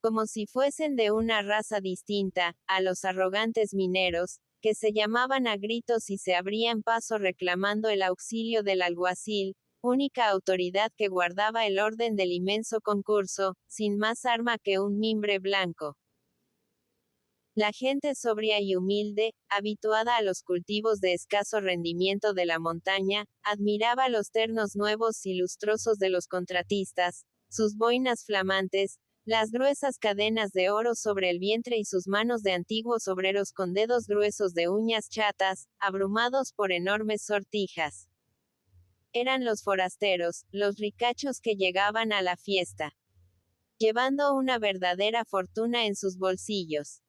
como si fuesen de una raza distinta, a los arrogantes mineros, que se llamaban a gritos y se abrían paso reclamando el auxilio del alguacil, única autoridad que guardaba el orden del inmenso concurso, sin más arma que un mimbre blanco. La gente sobria y humilde, habituada a los cultivos de escaso rendimiento de la montaña, admiraba los ternos nuevos y lustrosos de los contratistas, sus boinas flamantes, las gruesas cadenas de oro sobre el vientre y sus manos de antiguos obreros con dedos gruesos de uñas chatas, abrumados por enormes sortijas. Eran los forasteros, los ricachos que llegaban a la fiesta, llevando una verdadera fortuna en sus bolsillos.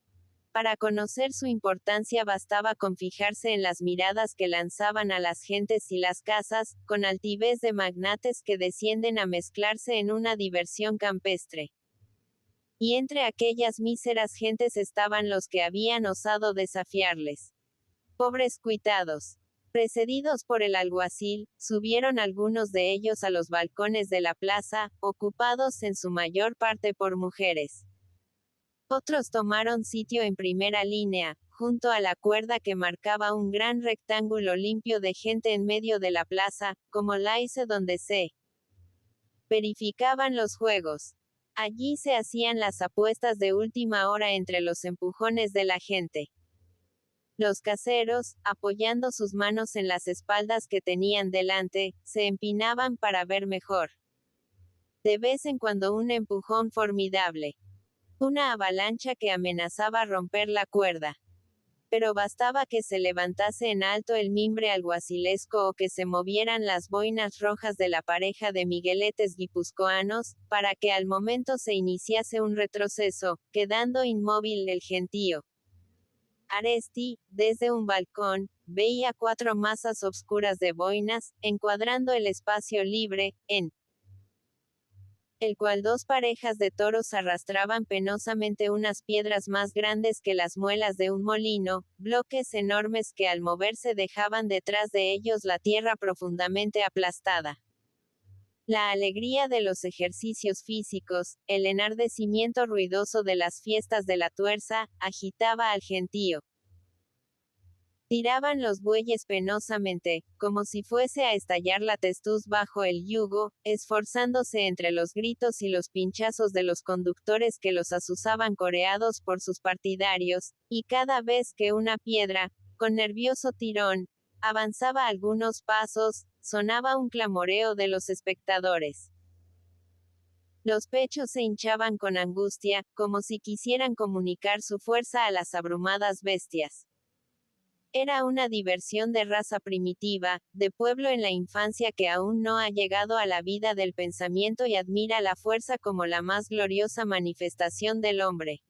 Para conocer su importancia bastaba con fijarse en las miradas que lanzaban a las gentes y las casas, con altivez de magnates que descienden a mezclarse en una diversión campestre. Y entre aquellas míseras gentes estaban los que habían osado desafiarles. Pobres cuitados. Precedidos por el alguacil, subieron algunos de ellos a los balcones de la plaza, ocupados en su mayor parte por mujeres. Otros tomaron sitio en primera línea, junto a la cuerda que marcaba un gran rectángulo limpio de gente en medio de la plaza, como la hice donde se verificaban los juegos. Allí se hacían las apuestas de última hora entre los empujones de la gente. Los caseros, apoyando sus manos en las espaldas que tenían delante, se empinaban para ver mejor. De vez en cuando un empujón formidable. Una avalancha que amenazaba romper la cuerda. Pero bastaba que se levantase en alto el mimbre alguacilesco o que se movieran las boinas rojas de la pareja de migueletes guipuzcoanos, para que al momento se iniciase un retroceso, quedando inmóvil el gentío. Aresti, desde un balcón, veía 4 masas obscuras de boinas, encuadrando el espacio libre, en el cual 2 parejas de toros arrastraban penosamente unas piedras más grandes que las muelas de un molino, bloques enormes que al moverse dejaban detrás de ellos la tierra profundamente aplastada. La alegría de los ejercicios físicos, el enardecimiento ruidoso de las fiestas de la tuerza, agitaba al gentío. Tiraban los bueyes penosamente, como si fuese a estallar la testuz bajo el yugo, esforzándose entre los gritos y los pinchazos de los conductores que los azuzaban coreados por sus partidarios, y cada vez que una piedra, con nervioso tirón, avanzaba algunos pasos, sonaba un clamoreo de los espectadores. Los pechos se hinchaban con angustia, como si quisieran comunicar su fuerza a las abrumadas bestias. Era una diversión de raza primitiva, de pueblo en la infancia que aún no ha llegado a la vida del pensamiento y admira la fuerza como la más gloriosa manifestación del hombre.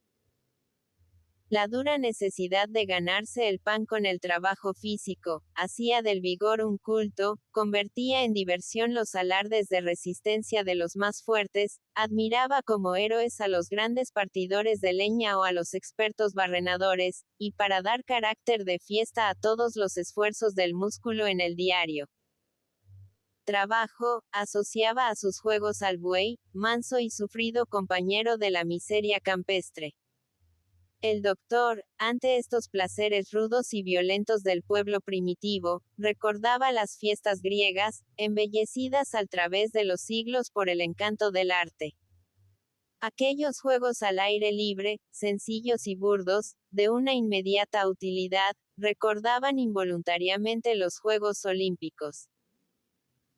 La dura necesidad de ganarse el pan con el trabajo físico, hacía del vigor un culto, convertía en diversión los alardes de resistencia de los más fuertes, admiraba como héroes a los grandes partidores de leña o a los expertos barrenadores, y para dar carácter de fiesta a todos los esfuerzos del músculo en el diario trabajo, asociaba a sus juegos al buey, manso y sufrido compañero de la miseria campestre. El doctor, ante estos placeres rudos y violentos del pueblo primitivo, recordaba las fiestas griegas, embellecidas al través de los siglos por el encanto del arte. Aquellos juegos al aire libre, sencillos y burdos, de una inmediata utilidad, recordaban involuntariamente los Juegos Olímpicos.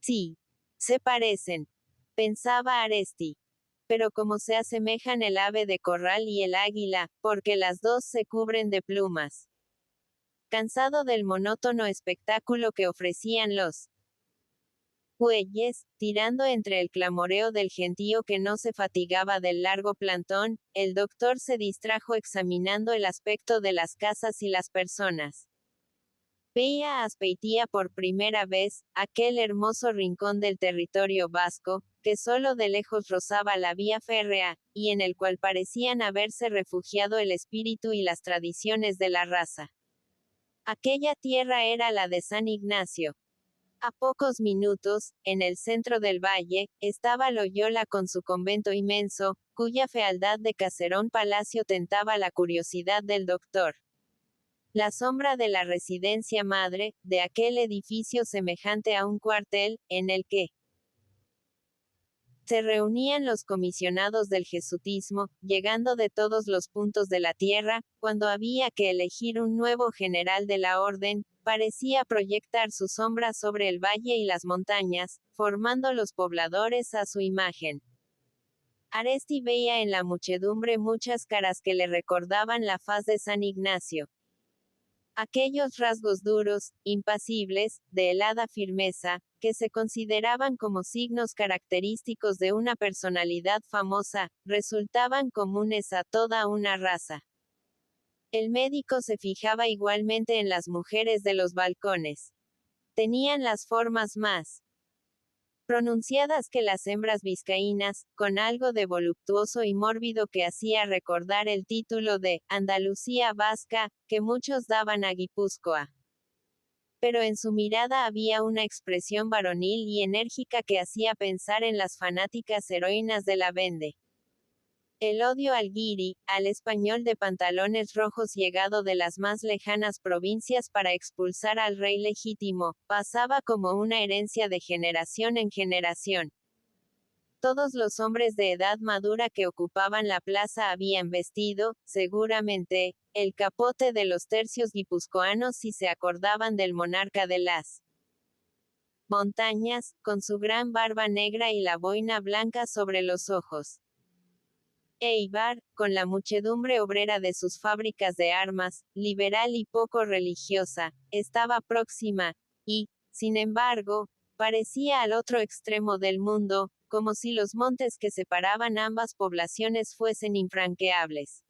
Sí, se parecen, pensaba Aresti. Pero como se asemejan el ave de corral y el águila, porque las dos se cubren de plumas. Cansado del monótono espectáculo que ofrecían los bueyes, tirando entre el clamoreo del gentío que no se fatigaba del largo plantón, el doctor se distrajo examinando el aspecto de las casas y las personas. Veía a Azpeitia por primera vez, aquel hermoso rincón del territorio vasco, que solo de lejos rozaba la vía férrea, y en el cual parecían haberse refugiado el espíritu y las tradiciones de la raza. Aquella tierra era la de San Ignacio. A pocos minutos, en el centro del valle, estaba Loyola con su convento inmenso, cuya fealdad de caserón palacio tentaba la curiosidad del doctor. La sombra de la residencia madre, de aquel edificio semejante a un cuartel, en el que se reunían los comisionados del jesuitismo, llegando de todos los puntos de la tierra, cuando había que elegir un nuevo general de la orden, parecía proyectar su sombra sobre el valle y las montañas, formando los pobladores a su imagen. Aresti veía en la muchedumbre muchas caras que le recordaban la faz de San Ignacio. Aquellos rasgos duros, impasibles, de helada firmeza, que se consideraban como signos característicos de una personalidad famosa, resultaban comunes a toda una raza. El médico se fijaba igualmente en las mujeres de los balcones. Tenían las formas más pronunciadas que las hembras vizcaínas, con algo de voluptuoso y mórbido que hacía recordar el título de Andalucía vasca, que muchos daban a Guipúzcoa. Pero en su mirada había una expresión varonil y enérgica que hacía pensar en las fanáticas heroínas de la Vende. El odio al guiri, al español de pantalones rojos llegado de las más lejanas provincias para expulsar al rey legítimo, pasaba como una herencia de generación en generación. Todos los hombres de edad madura que ocupaban la plaza habían vestido, seguramente, el capote de los tercios guipuzcoanos si se acordaban del monarca de las montañas, con su gran barba negra y la boina blanca sobre los ojos. Eibar, con la muchedumbre obrera de sus fábricas de armas, liberal y poco religiosa, estaba próxima, y, sin embargo, parecía al otro extremo del mundo, como si los montes que separaban ambas poblaciones fuesen infranqueables.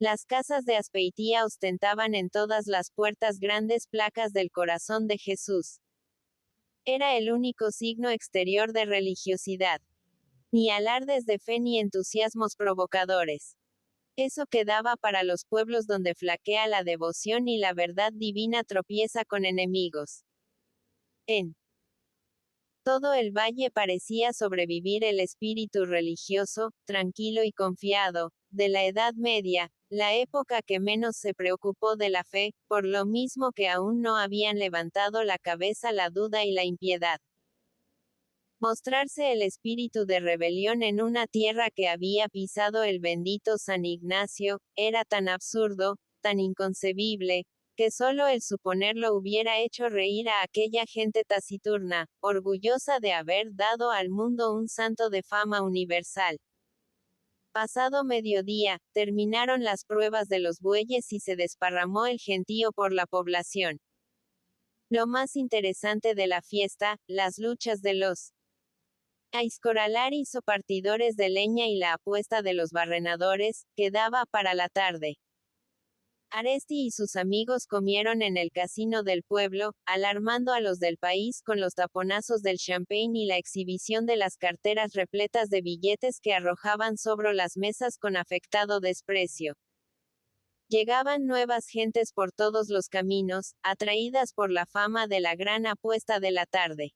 Las casas de Azpeitía ostentaban en todas las puertas grandes placas del corazón de Jesús. Era el único signo exterior de religiosidad. Ni alardes de fe ni entusiasmos provocadores. Eso quedaba para los pueblos donde flaquea la devoción y la verdad divina tropieza con enemigos. En todo el valle parecía sobrevivir el espíritu religioso, tranquilo y confiado, de la Edad Media, la época que menos se preocupó de la fe, por lo mismo que aún no habían levantado la cabeza la duda y la impiedad. Mostrarse el espíritu de rebelión en una tierra que había pisado el bendito San Ignacio, era tan absurdo, tan inconcebible, que solo el suponerlo hubiera hecho reír a aquella gente taciturna, orgullosa de haber dado al mundo un santo de fama universal. Pasado mediodía, terminaron las pruebas de los bueyes y se desparramó el gentío por la población. Lo más interesante de la fiesta, las luchas de los aizcoralaris o partidores de leña y la apuesta de los barrenadores, quedaba para la tarde. Aresti y sus amigos comieron en el casino del pueblo, alarmando a los del país con los taponazos del champagne y la exhibición de las carteras repletas de billetes que arrojaban sobre las mesas con afectado desprecio. Llegaban nuevas gentes por todos los caminos, atraídas por la fama de la gran apuesta de la tarde.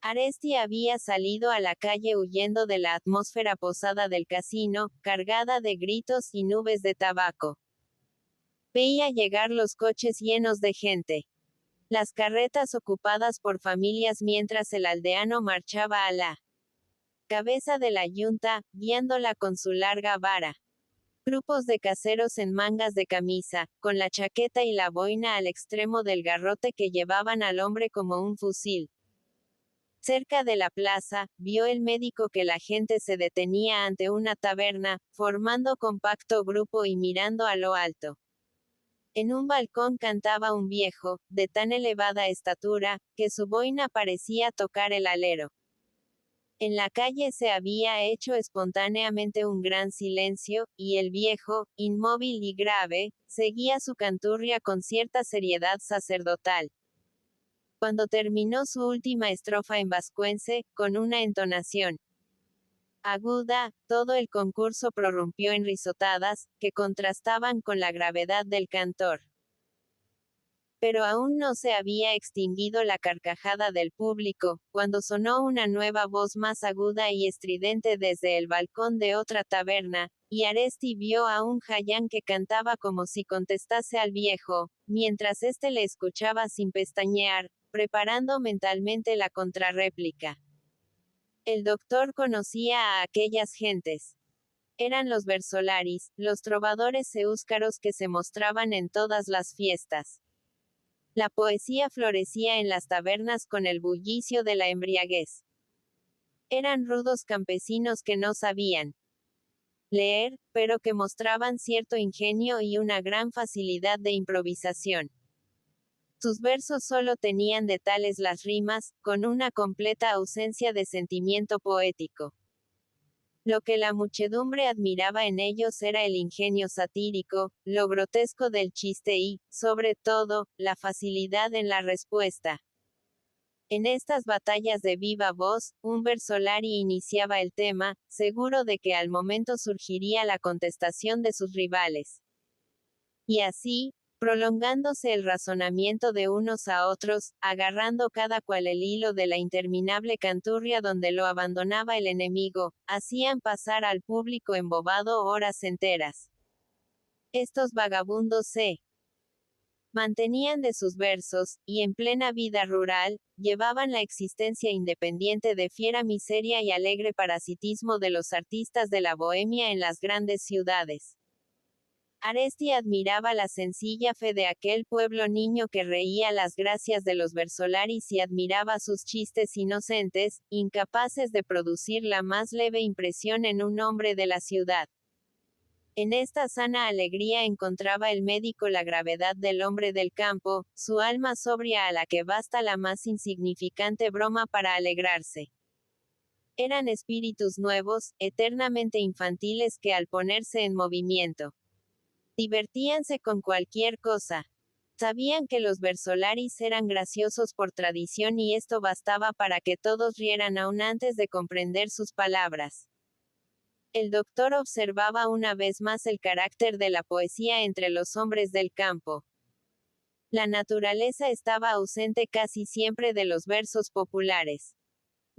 Aresti había salido a la calle huyendo de la atmósfera posada del casino, cargada de gritos y nubes de tabaco. Veía llegar los coches llenos de gente. Las carretas ocupadas por familias mientras el aldeano marchaba a la cabeza de la yunta, guiándola con su larga vara. Grupos de caseros en mangas de camisa, con la chaqueta y la boina al extremo del garrote que llevaban al hombre como un fusil. Cerca de la plaza, vio el médico que la gente se detenía ante una taberna, formando compacto grupo y mirando a lo alto. En un balcón cantaba un viejo, de tan elevada estatura, que su boina parecía tocar el alero. En la calle se había hecho espontáneamente un gran silencio, y el viejo, inmóvil y grave, seguía su canturria con cierta seriedad sacerdotal. Cuando terminó su última estrofa en vascuence, con una entonación aguda, todo el concurso prorrumpió en risotadas, que contrastaban con la gravedad del cantor. Pero aún no se había extinguido la carcajada del público, cuando sonó una nueva voz más aguda y estridente desde el balcón de otra taberna, y Aresti vio a un Jayán que cantaba como si contestase al viejo, mientras éste le escuchaba sin pestañear, preparando mentalmente la contrarréplica. El doctor conocía a aquellas gentes. Eran los versolaris, los trovadores eúscaros que se mostraban en todas las fiestas. La poesía florecía en las tabernas con el bullicio de la embriaguez. Eran rudos campesinos que no sabían leer, pero que mostraban cierto ingenio y una gran facilidad de improvisación. Sus versos solo tenían de tales las rimas, con una completa ausencia de sentimiento poético. Lo que la muchedumbre admiraba en ellos era el ingenio satírico, lo grotesco del chiste y, sobre todo, la facilidad en la respuesta. En estas batallas de viva voz, un versolari iniciaba el tema, seguro de que al momento surgiría la contestación de sus rivales. Y así, prolongándose el razonamiento de unos a otros, agarrando cada cual el hilo de la interminable canturria donde lo abandonaba el enemigo, hacían pasar al público embobado horas enteras. Estos vagabundos se mantenían de sus versos, y en plena vida rural, llevaban la existencia independiente de fiera miseria y alegre parasitismo de los artistas de la bohemia en las grandes ciudades. Aresti admiraba la sencilla fe de aquel pueblo niño que reía las gracias de los versolaris y admiraba sus chistes inocentes, incapaces de producir la más leve impresión en un hombre de la ciudad. En esta sana alegría encontraba el médico la gravedad del hombre del campo, su alma sobria a la que basta la más insignificante broma para alegrarse. Eran espíritus nuevos, eternamente infantiles que al ponerse en movimiento, divertíanse con cualquier cosa. Sabían que los versolaris eran graciosos por tradición y esto bastaba para que todos rieran aún antes de comprender sus palabras. El doctor observaba una vez más el carácter de la poesía entre los hombres del campo. La naturaleza estaba ausente casi siempre de los versos populares.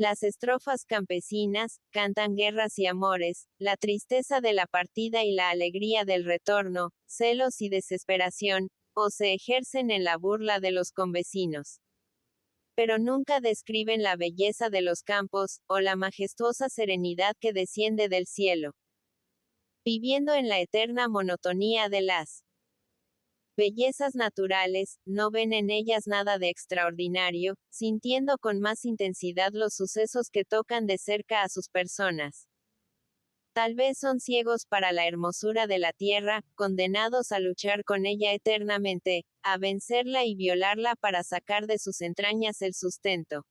Las estrofas campesinas, cantan guerras y amores, la tristeza de la partida y la alegría del retorno, celos y desesperación, o se ejercen en la burla de los convecinos. Pero nunca describen la belleza de los campos, o la majestuosa serenidad que desciende del cielo. Viviendo en la eterna monotonía de las bellezas naturales, no ven en ellas nada de extraordinario, sintiendo con más intensidad los sucesos que tocan de cerca a sus personas. Tal vez son ciegos para la hermosura de la tierra, condenados a luchar con ella eternamente, a vencerla y violarla para sacar de sus entrañas el sustento.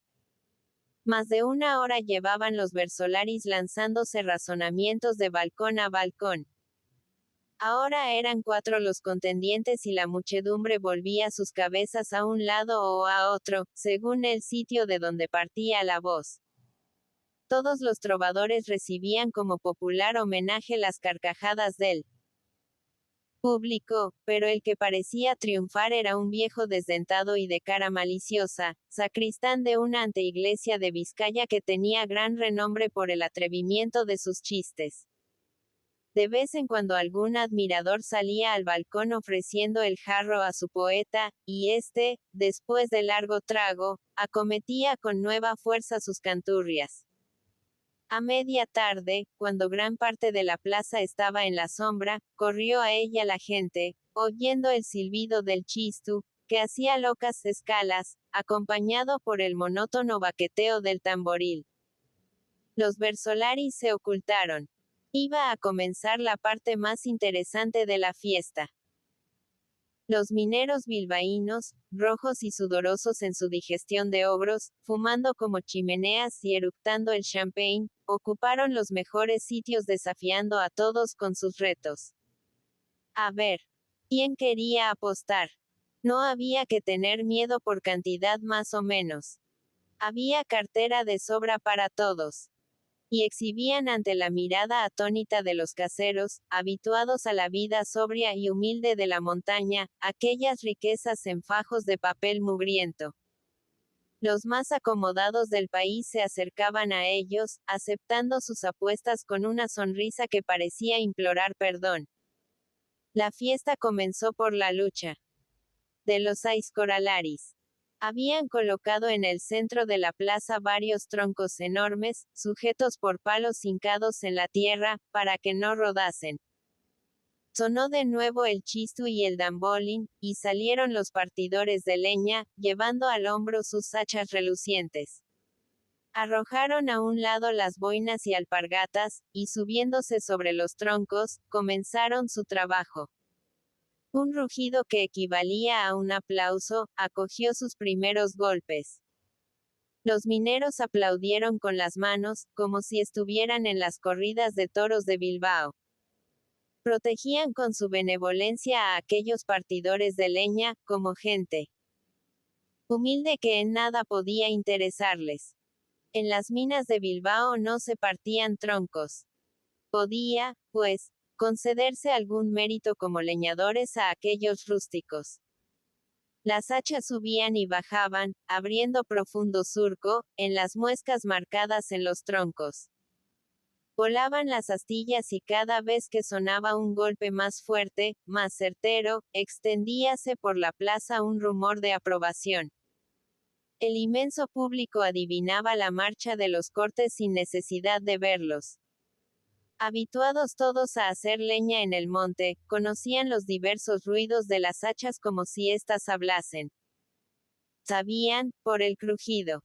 Más de una hora llevaban los versolaris lanzándose razonamientos de balcón a balcón. Ahora eran 4 los contendientes y la muchedumbre volvía sus cabezas a un lado o a otro, según el sitio de donde partía la voz. Todos los trovadores recibían como popular homenaje las carcajadas del público, pero el que parecía triunfar era un viejo desdentado y de cara maliciosa, sacristán de una anteiglesia de Vizcaya que tenía gran renombre por el atrevimiento de sus chistes. De vez en cuando algún admirador salía al balcón ofreciendo el jarro a su poeta, y éste, después de largo trago, acometía con nueva fuerza sus canturrias. A media tarde, cuando gran parte de la plaza estaba en la sombra, corrió a ella la gente, oyendo el silbido del chistu, que hacía locas escalas, acompañado por el monótono baqueteo del tamboril. Los versolaris se ocultaron. Iba a comenzar la parte más interesante de la fiesta. Los mineros bilbaínos, rojos y sudorosos en su digestión de ogros, fumando como chimeneas y eructando el champagne, ocuparon los mejores sitios desafiando a todos con sus retos. A ver, ¿quién quería apostar? No había que tener miedo por cantidad más o menos. Había cartera de sobra para todos. y exhibían ante la mirada atónita de los caseros, habituados a la vida sobria y humilde de la montaña, aquellas riquezas en fajos de papel mugriento. Los más acomodados del país se acercaban a ellos, aceptando sus apuestas con una sonrisa que parecía implorar perdón. La fiesta comenzó por la lucha de los Aizkoralaris. Habían colocado en el centro de la plaza varios troncos enormes, sujetos por palos hincados en la tierra, para que no rodasen. Sonó de nuevo el chistu y el dambolín, y salieron los partidores de leña, llevando al hombro sus hachas relucientes. Arrojaron a un lado las boinas y alpargatas, y subiéndose sobre los troncos, comenzaron su trabajo. Un rugido que equivalía a un aplauso, acogió sus primeros golpes. Los mineros aplaudieron con las manos, como si estuvieran en las corridas de toros de Bilbao. Protegían con su benevolencia a aquellos partidores de leña, como gente humilde que en nada podía interesarles. En las minas de Bilbao no se partían troncos. Podía, pues, concederse algún mérito como leñadores a aquellos rústicos. Las hachas subían y bajaban, abriendo profundo surco, en las muescas marcadas en los troncos. Volaban las astillas y cada vez que sonaba un golpe más fuerte, más certero, extendíase por la plaza un rumor de aprobación. El inmenso público adivinaba la marcha de los cortes sin necesidad de verlos. Habituados todos a hacer leña en el monte, conocían los diversos ruidos de las hachas como si éstas hablasen. Sabían, por el crujido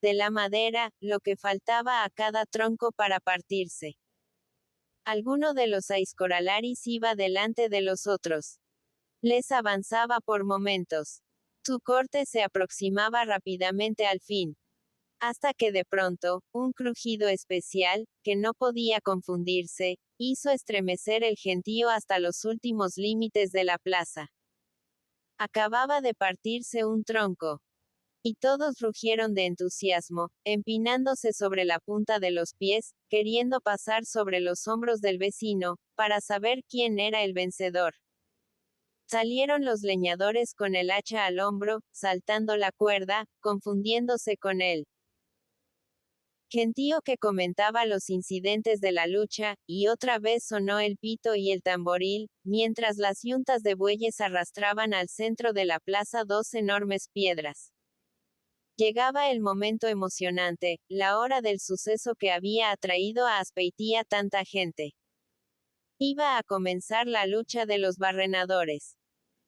de la madera, lo que faltaba a cada tronco para partirse. Alguno de los Aizkoralaris iba delante de los otros. Les avanzaba por momentos. Su corte se aproximaba rápidamente al fin. Hasta que de pronto, un crujido especial, que no podía confundirse, hizo estremecer el gentío hasta los últimos límites de la plaza. Acababa de partirse un tronco. Y todos rugieron de entusiasmo, empinándose sobre la punta de los pies, queriendo pasar sobre los hombros del vecino, para saber quién era el vencedor. Salieron los leñadores con el hacha al hombro, saltando la cuerda, confundiéndose con él. Gentío que comentaba los incidentes de la lucha, y otra vez sonó el pito y el tamboril, mientras las yuntas de bueyes arrastraban al centro de la plaza dos enormes piedras. Llegaba el momento emocionante, la hora del suceso que había atraído a Azpeitia tanta gente. Iba a comenzar la lucha de los barrenadores.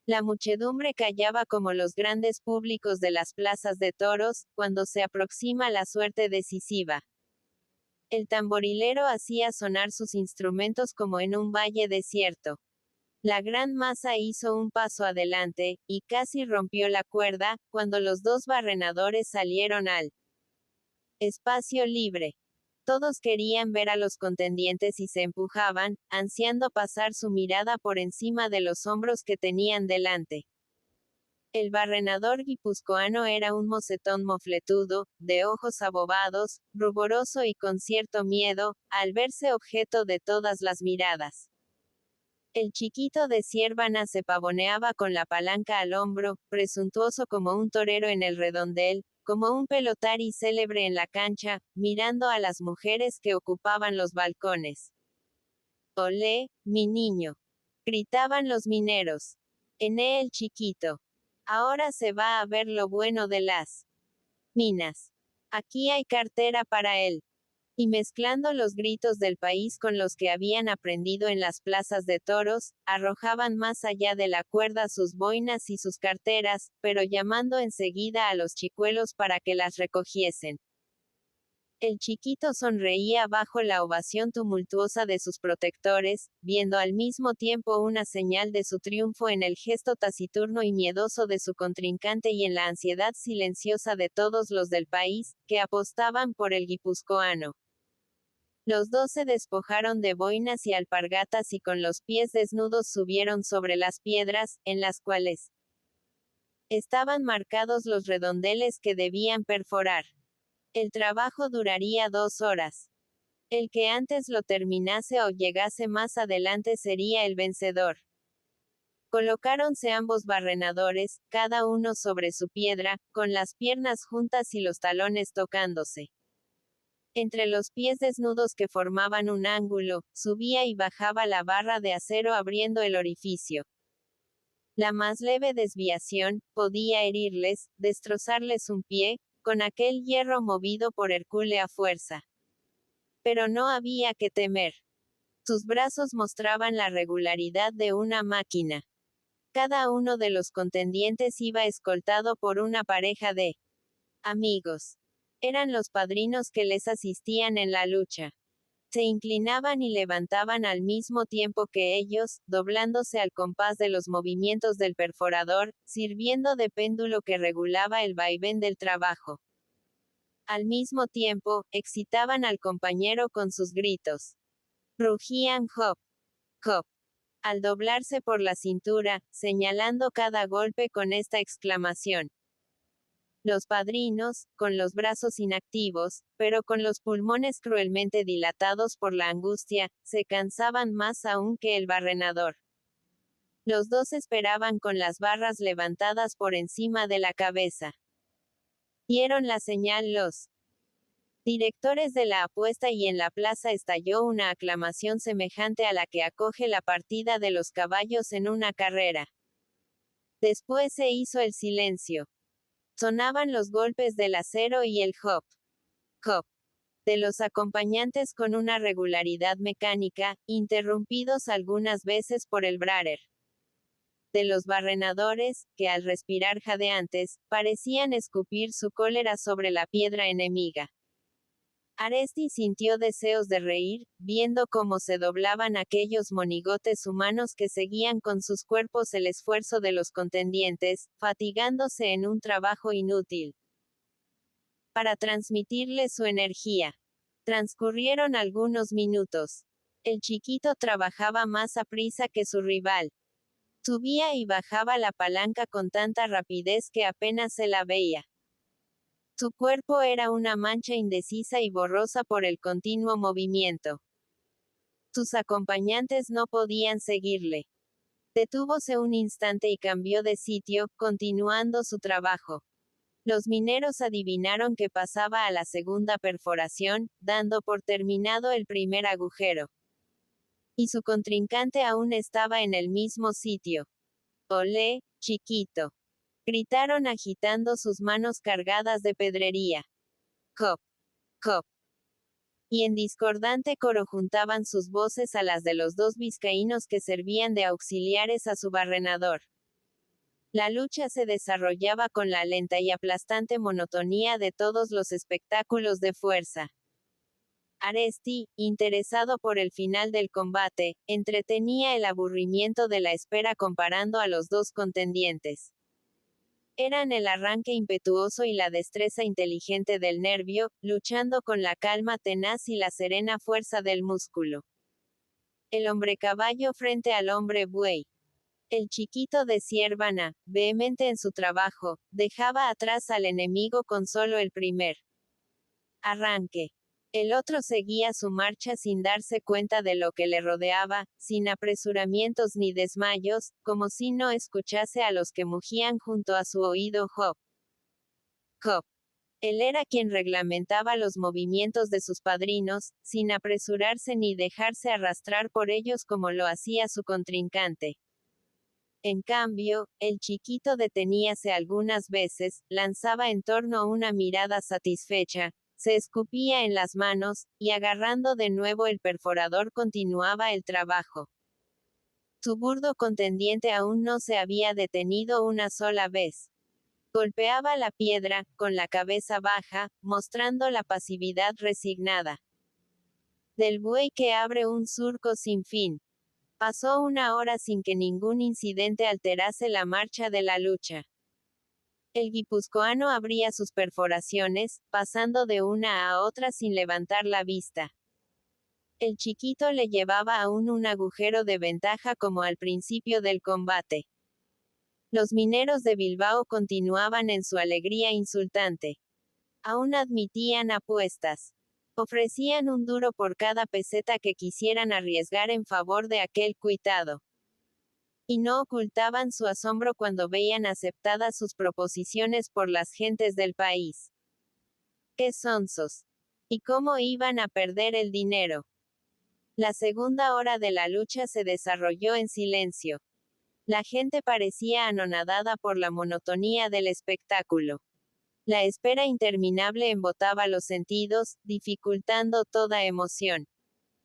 La muchedumbre callaba como los grandes públicos de las plazas de toros, cuando se aproxima la suerte decisiva. El tamborilero hacía sonar sus instrumentos como en un valle desierto. La gran masa hizo un paso adelante, y casi rompió la cuerda, cuando los dos barrenadores salieron al espacio libre. Todos querían ver a los contendientes y se empujaban, ansiando pasar su mirada por encima de los hombros que tenían delante. El barrenador guipuzcoano era un mocetón mofletudo, de ojos abobados, ruboroso y con cierto miedo, al verse objeto de todas las miradas. El chiquito de Siérvana se pavoneaba con la palanca al hombro, presuntuoso como un torero en el redondel, como un pelotari célebre en la cancha, mirando a las mujeres que ocupaban los balcones. «Olé, mi niño», gritaban los mineros. «Ené el chiquito. Ahora se va a ver lo bueno de las minas. Aquí hay cartera para él». Y mezclando los gritos del país con los que habían aprendido en las plazas de toros, arrojaban más allá de la cuerda sus boinas y sus carteras, pero llamando enseguida a los chicuelos para que las recogiesen. El chiquito sonreía bajo la ovación tumultuosa de sus protectores, viendo al mismo tiempo una señal de su triunfo en el gesto taciturno y miedoso de su contrincante y en la ansiedad silenciosa de todos los del país, que apostaban por el guipuzcoano. Los dos se despojaron de boinas y alpargatas y con los pies desnudos subieron sobre las piedras, en las cuales estaban marcados los redondeles que debían perforar. El trabajo duraría 2 horas. El que antes lo terminase o llegase más adelante sería el vencedor. Colocáronse ambos barrenadores, cada uno sobre su piedra, con las piernas juntas y los talones tocándose. Entre los pies desnudos que formaban un ángulo, subía y bajaba la barra de acero abriendo el orificio. La más leve desviación, podía herirles, destrozarles un pie, con aquel hierro movido por hercúlea fuerza. Pero no había que temer. Sus brazos mostraban la regularidad de una máquina. Cada uno de los contendientes iba escoltado por una pareja de amigos. Eran los padrinos que les asistían en la lucha. Se inclinaban y levantaban al mismo tiempo que ellos, doblándose al compás de los movimientos del perforador, sirviendo de péndulo que regulaba el vaivén del trabajo. Al mismo tiempo, excitaban al compañero con sus gritos. Rugían hop, hop, al doblarse por la cintura, señalando cada golpe con esta exclamación. Los padrinos, con los brazos inactivos, pero con los pulmones cruelmente dilatados por la angustia, se cansaban más aún que el barrenador. Los dos esperaban con las barras levantadas por encima de la cabeza. Dieron la señal los directores de la apuesta y en la plaza estalló una aclamación semejante a la que acoge la partida de los caballos en una carrera. Después se hizo el silencio. Sonaban los golpes del acero y el hop, hop, de los acompañantes con una regularidad mecánica, interrumpidos algunas veces por el brarer de los barrenadores, que al respirar jadeantes, parecían escupir su cólera sobre la piedra enemiga. Aresti sintió deseos de reír, viendo cómo se doblaban aquellos monigotes humanos que seguían con sus cuerpos el esfuerzo de los contendientes, fatigándose en un trabajo inútil. Para transmitirle su energía. Transcurrieron algunos minutos. El chiquito trabajaba más aprisa que su rival. Subía y bajaba la palanca con tanta rapidez que apenas se la veía. Su cuerpo era una mancha indecisa y borrosa por el continuo movimiento. Sus acompañantes no podían seguirle. Detúvose un instante y cambió de sitio, continuando su trabajo. Los mineros adivinaron que pasaba a la segunda perforación, dando por terminado el primer agujero. Y su contrincante aún estaba en el mismo sitio. «Olé, chiquito», gritaron agitando sus manos cargadas de pedrería. «Cop, cop». Y en discordante coro juntaban sus voces a las de los dos vizcaínos que servían de auxiliares a su barrenador. La lucha se desarrollaba con la lenta y aplastante monotonía de todos los espectáculos de fuerza. Aresti, interesado por el final del combate, entretenía el aburrimiento de la espera comparando a los dos contendientes. Eran el arranque impetuoso y la destreza inteligente del nervio, luchando con la calma tenaz y la serena fuerza del músculo. El hombre caballo frente al hombre buey. El chiquito de Siervana, vehemente en su trabajo, dejaba atrás al enemigo con solo el primer arranque. El otro seguía su marcha sin darse cuenta de lo que le rodeaba, sin apresuramientos ni desmayos, como si no escuchase a los que mugían junto a su oído hop, hop. Él era quien reglamentaba los movimientos de sus padrinos, sin apresurarse ni dejarse arrastrar por ellos como lo hacía su contrincante. En cambio, el chiquito deteníase algunas veces, lanzaba en torno una mirada satisfecha, se escupía en las manos, y agarrando de nuevo el perforador continuaba el trabajo. Su burdo contendiente aún no se había detenido una sola vez. Golpeaba la piedra, con la cabeza baja, mostrando la pasividad resignada del buey que abre un surco sin fin. Pasó una hora sin que ningún incidente alterase la marcha de la lucha. El guipuzcoano abría sus perforaciones, pasando de una a otra sin levantar la vista. El chiquito le llevaba aún un agujero de ventaja como al principio del combate. Los mineros de Bilbao continuaban en su alegría insultante. Aún admitían apuestas. Ofrecían un duro por cada peseta que quisieran arriesgar en favor de aquel cuitado. Y no ocultaban su asombro cuando veían aceptadas sus proposiciones por las gentes del país. ¡Qué sonsos! ¿Y cómo iban a perder el dinero? La segunda hora de la lucha se desarrolló en silencio. La gente parecía anonadada por la monotonía del espectáculo. La espera interminable embotaba los sentidos, dificultando toda emoción.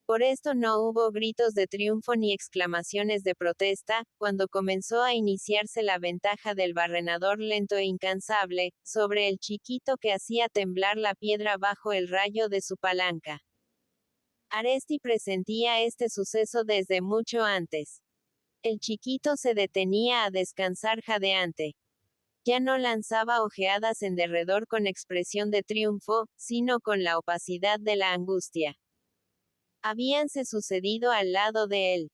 Por esto no hubo gritos de triunfo ni exclamaciones de protesta, cuando comenzó a iniciarse la ventaja del barrenador lento e incansable, sobre el chiquito que hacía temblar la piedra bajo el rayo de su palanca. Aresti presentía este suceso desde mucho antes. El chiquito se detenía a descansar jadeante. Ya no lanzaba ojeadas en derredor con expresión de triunfo, sino con la opacidad de la angustia. Habíanse sucedido al lado de él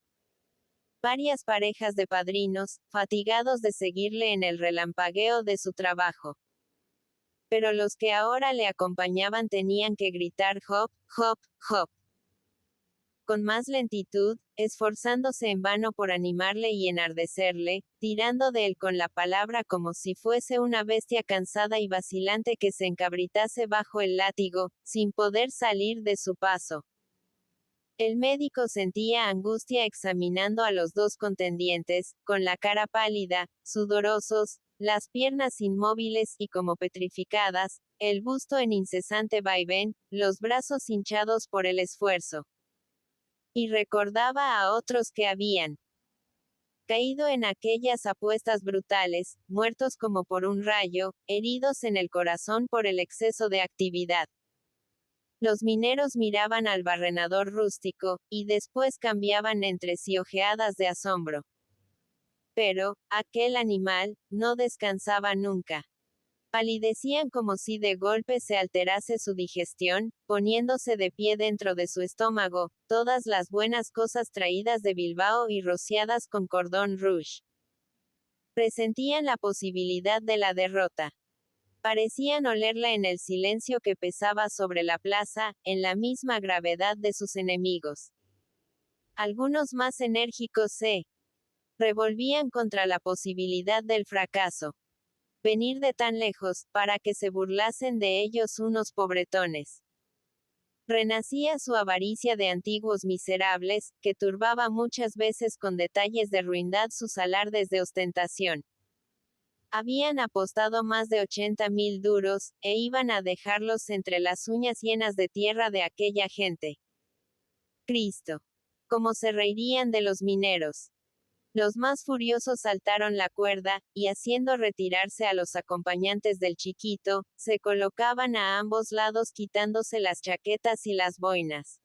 varias parejas de padrinos, fatigados de seguirle en el relampagueo de su trabajo. Pero los que ahora le acompañaban tenían que gritar hop, hop, hop. Con más lentitud, esforzándose en vano por animarle y enardecerle, tirando de él con la palabra como si fuese una bestia cansada y vacilante que se encabritase bajo el látigo, sin poder salir de su paso. El médico sentía angustia examinando a los dos contendientes, con la cara pálida, sudorosos, las piernas inmóviles y como petrificadas, el busto en incesante vaivén, los brazos hinchados por el esfuerzo. Y recordaba a otros que habían caído en aquellas apuestas brutales, muertos como por un rayo, heridos en el corazón por el exceso de actividad. Los mineros miraban al barrenador rústico, y después cambiaban entre sí ojeadas de asombro. Pero, aquel animal, no descansaba nunca. Palidecían como si de golpe se alterase su digestión, poniéndose de pie dentro de su estómago, todas las buenas cosas traídas de Bilbao y rociadas con cordón rouge. Presentían la posibilidad de la derrota. Parecían olerla en el silencio que pesaba sobre la plaza, en la misma gravedad de sus enemigos. Algunos más enérgicos se revolvían contra la posibilidad del fracaso. Venir de tan lejos, para que se burlasen de ellos unos pobretones. Renacía su avaricia de antiguos miserables, que turbaba muchas veces con detalles de ruindad sus alardes de ostentación. Habían apostado más de 80.000 duros, e iban a dejarlos entre las uñas llenas de tierra de aquella gente. Cristo. Cómo se reirían de los mineros. Los más furiosos saltaron la cuerda, y haciendo retirarse a los acompañantes del chiquito, se colocaban a ambos lados quitándose las chaquetas y las boinas.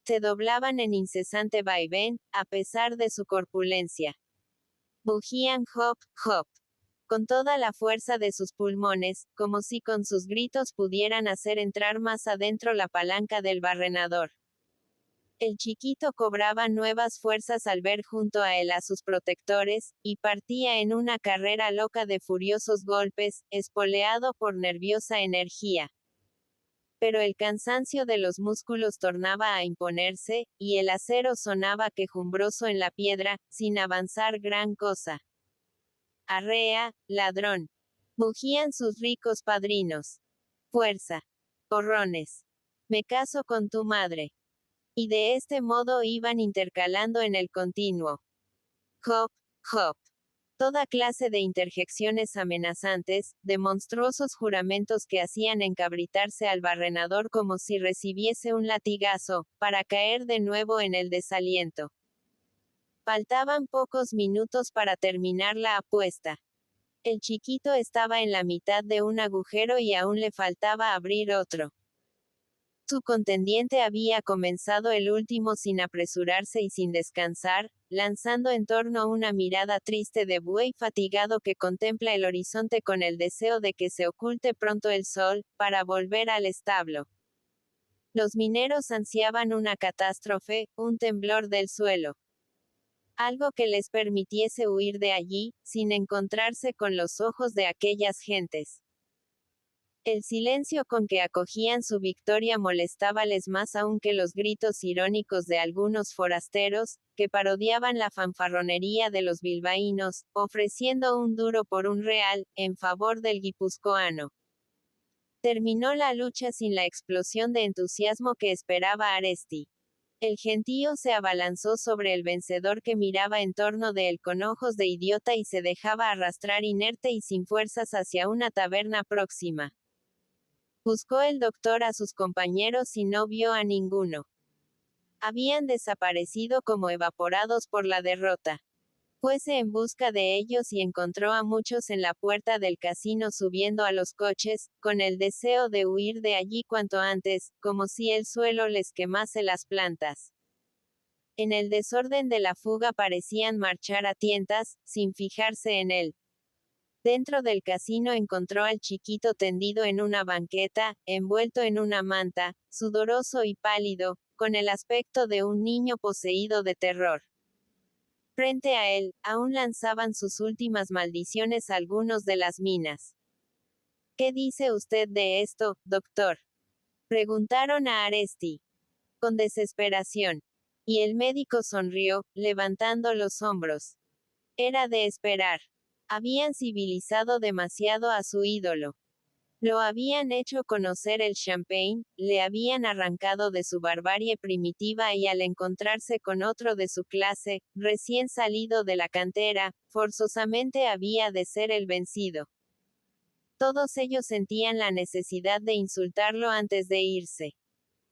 Se doblaban en incesante vaivén, a pesar de su corpulencia. Mugían hop, hop. Con toda la fuerza de sus pulmones, como si con sus gritos pudieran hacer entrar más adentro la palanca del barrenador. El chiquito cobraba nuevas fuerzas al ver junto a él a sus protectores, y partía en una carrera loca de furiosos golpes, espoleado por nerviosa energía. Pero el cansancio de los músculos tornaba a imponerse, y el acero sonaba quejumbroso en la piedra, sin avanzar gran cosa. Arrea, ladrón. Mugían sus ricos padrinos. Fuerza. Porrones. Me caso con tu madre. Y de este modo iban intercalando en el continuo. Hop, hop. Toda clase de interjecciones amenazantes, de monstruosos juramentos que hacían encabritarse al barrenador como si recibiese un latigazo, para caer de nuevo en el desaliento. Faltaban pocos minutos para terminar la apuesta. El chiquito estaba en la mitad de un agujero y aún le faltaba abrir otro. Su contendiente había comenzado el último sin apresurarse y sin descansar, lanzando en torno una mirada triste de buey fatigado que contempla el horizonte con el deseo de que se oculte pronto el sol, para volver al establo. Los mineros ansiaban una catástrofe, un temblor del suelo. Algo que les permitiese huir de allí, sin encontrarse con los ojos de aquellas gentes. El silencio con que acogían su victoria molestábales más aún que los gritos irónicos de algunos forasteros, que parodiaban la fanfarronería de los bilbaínos, ofreciendo un duro por un real, en favor del guipuzcoano. Terminó la lucha sin la explosión de entusiasmo que esperaba Aresti. El gentío se abalanzó sobre el vencedor que miraba en torno de él con ojos de idiota y se dejaba arrastrar inerte y sin fuerzas hacia una taberna próxima. Buscó el doctor a sus compañeros y no vio a ninguno. Habían desaparecido como evaporados por la derrota. Fuese en busca de ellos y encontró a muchos en la puerta del casino subiendo a los coches, con el deseo de huir de allí cuanto antes, como si el suelo les quemase las plantas. En el desorden de la fuga parecían marchar a tientas, sin fijarse en él. Dentro del casino encontró al chiquito tendido en una banqueta, envuelto en una manta, sudoroso y pálido, con el aspecto de un niño poseído de terror. Frente a él, aún lanzaban sus últimas maldiciones algunos de las minas. ¿Qué dice usted de esto, doctor? Preguntaron a Aresti. Con desesperación. Y el médico sonrió, levantando los hombros. Era de esperar. Habían civilizado demasiado a su ídolo. Lo habían hecho conocer el champagne, le habían arrancado de su barbarie primitiva y al encontrarse con otro de su clase, recién salido de la cantera, forzosamente había de ser el vencido. Todos ellos sentían la necesidad de insultarlo antes de irse.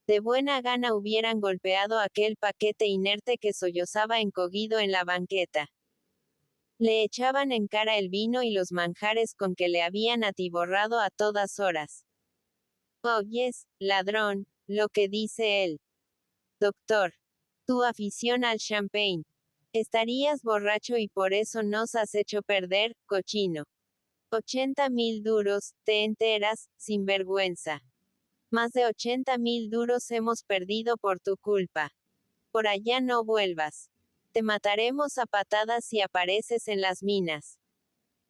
De buena gana hubieran golpeado aquel paquete inerte que sollozaba encogido en la banqueta. Le echaban en cara el vino y los manjares con que le habían atiborrado a todas horas. Oyes, ladrón, lo que dice él. Doctor. Tu afición al champagne. Estarías borracho y por eso nos has hecho perder, cochino. 80.000 duros, te enteras, sin vergüenza. Más de 80.000 duros hemos perdido por tu culpa. Por allá no vuelvas. Te mataremos a patadas si apareces en las minas.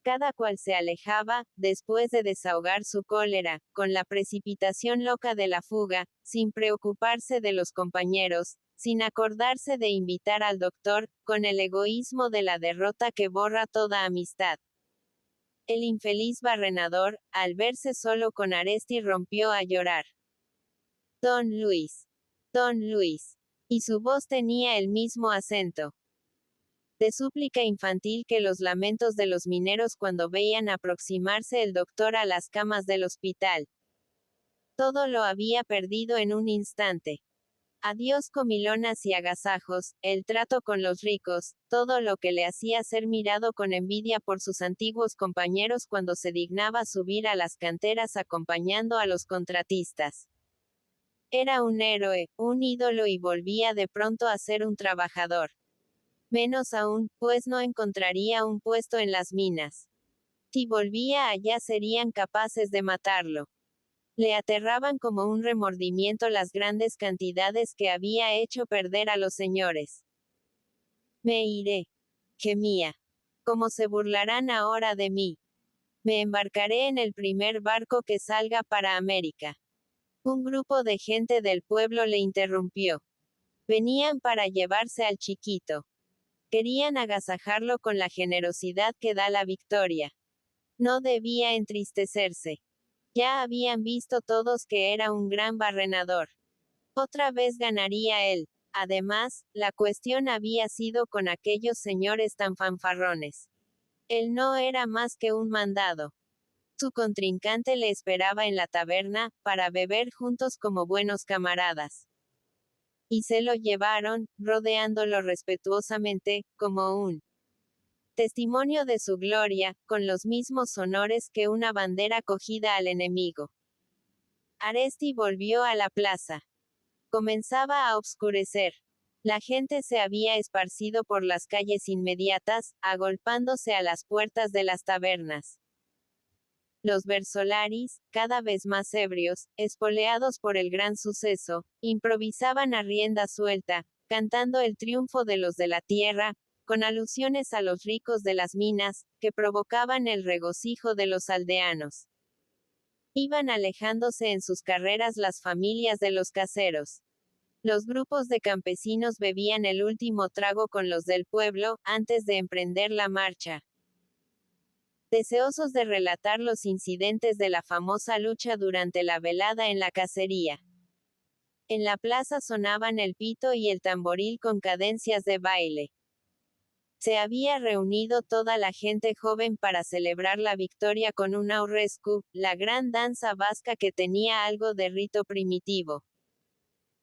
Cada cual se alejaba, después de desahogar su cólera, con la precipitación loca de la fuga, sin preocuparse de los compañeros, sin acordarse de invitar al doctor, con el egoísmo de la derrota que borra toda amistad. El infeliz barrenador, al verse solo con Aresti rompió a llorar. Don Luis. Don Luis. Y su voz tenía el mismo acento de súplica infantil que los lamentos de los mineros cuando veían aproximarse el doctor a las camas del hospital. Todo lo había perdido en un instante. Adiós comilonas y agasajos, el trato con los ricos, todo lo que le hacía ser mirado con envidia por sus antiguos compañeros cuando se dignaba subir a las canteras acompañando a los contratistas. Era un héroe, un ídolo y volvía de pronto a ser un trabajador. Menos aún, pues no encontraría un puesto en las minas. Si volvía allá serían capaces de matarlo. Le aterraban como un remordimiento las grandes cantidades que había hecho perder a los señores. Me iré. Gemía. ¿Cómo se burlarán ahora de mí? Me embarcaré en el primer barco que salga para América. Un grupo de gente del pueblo le interrumpió. Venían para llevarse al chiquito. Querían agasajarlo con la generosidad que da la victoria. No debía entristecerse. Ya habían visto todos que era un gran barrenador. Otra vez ganaría él. Además, la cuestión había sido con aquellos señores tan fanfarrones. Él no era más que un mandado. Su contrincante le esperaba en la taberna, para beber juntos como buenos camaradas. Y se lo llevaron, rodeándolo respetuosamente, como un testimonio de su gloria, con los mismos honores que una bandera cogida al enemigo. Aresti volvió a la plaza. Comenzaba a oscurecer. La gente se había esparcido por las calles inmediatas, agolpándose a las puertas de las tabernas. Los versolaris, cada vez más ebrios, espoleados por el gran suceso, improvisaban a rienda suelta, cantando el triunfo de los de la tierra, con alusiones a los ricos de las minas, que provocaban el regocijo de los aldeanos. Iban alejándose en sus carreras las familias de los caseros. Los grupos de campesinos bebían el último trago con los del pueblo, antes de emprender la marcha. Deseosos de relatar los incidentes de la famosa lucha durante la velada en la cacería. En la plaza sonaban el pito y el tamboril con cadencias de baile. Se había reunido toda la gente joven para celebrar la victoria con un aurrescu, la gran danza vasca que tenía algo de rito primitivo.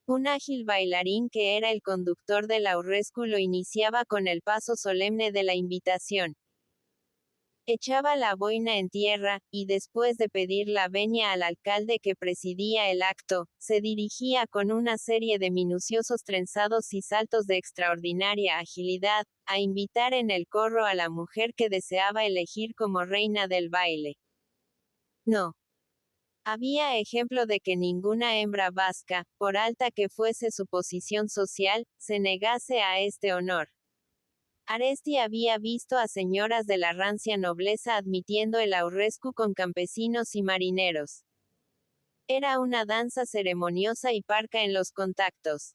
Un ágil bailarín que era el conductor del aurrescu lo iniciaba con el paso solemne de la invitación. Echaba la boina en tierra, y después de pedir la venia al alcalde que presidía el acto, se dirigía con una serie de minuciosos trenzados y saltos de extraordinaria agilidad, a invitar en el corro a la mujer que deseaba elegir como reina del baile. No había ejemplo de que ninguna hembra vasca, por alta que fuese su posición social, se negase a este honor. Aresti había visto a señoras de la rancia nobleza admitiendo el aurrescu con campesinos y marineros. Era una danza ceremoniosa y parca en los contactos.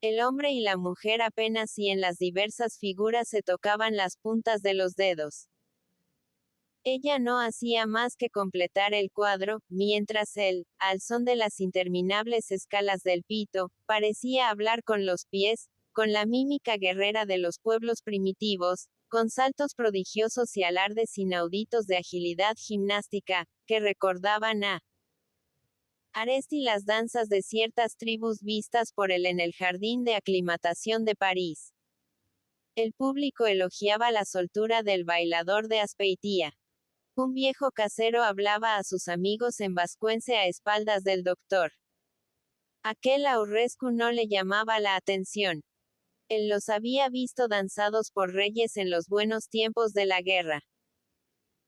El hombre y la mujer apenas si en las diversas figuras se tocaban las puntas de los dedos. Ella no hacía más que completar el cuadro, mientras él, al son de las interminables escalas del pito, parecía hablar con los pies, con la mímica guerrera de los pueblos primitivos, con saltos prodigiosos y alardes inauditos de agilidad gimnástica, que recordaban a Aresti las danzas de ciertas tribus vistas por él en el jardín de aclimatación de París. El público elogiaba la soltura del bailador de Azpeitia. Un viejo casero hablaba a sus amigos en vascuence a espaldas del doctor. Aquel aurrescu no le llamaba la atención. Él los había visto danzados por reyes en los buenos tiempos de la guerra.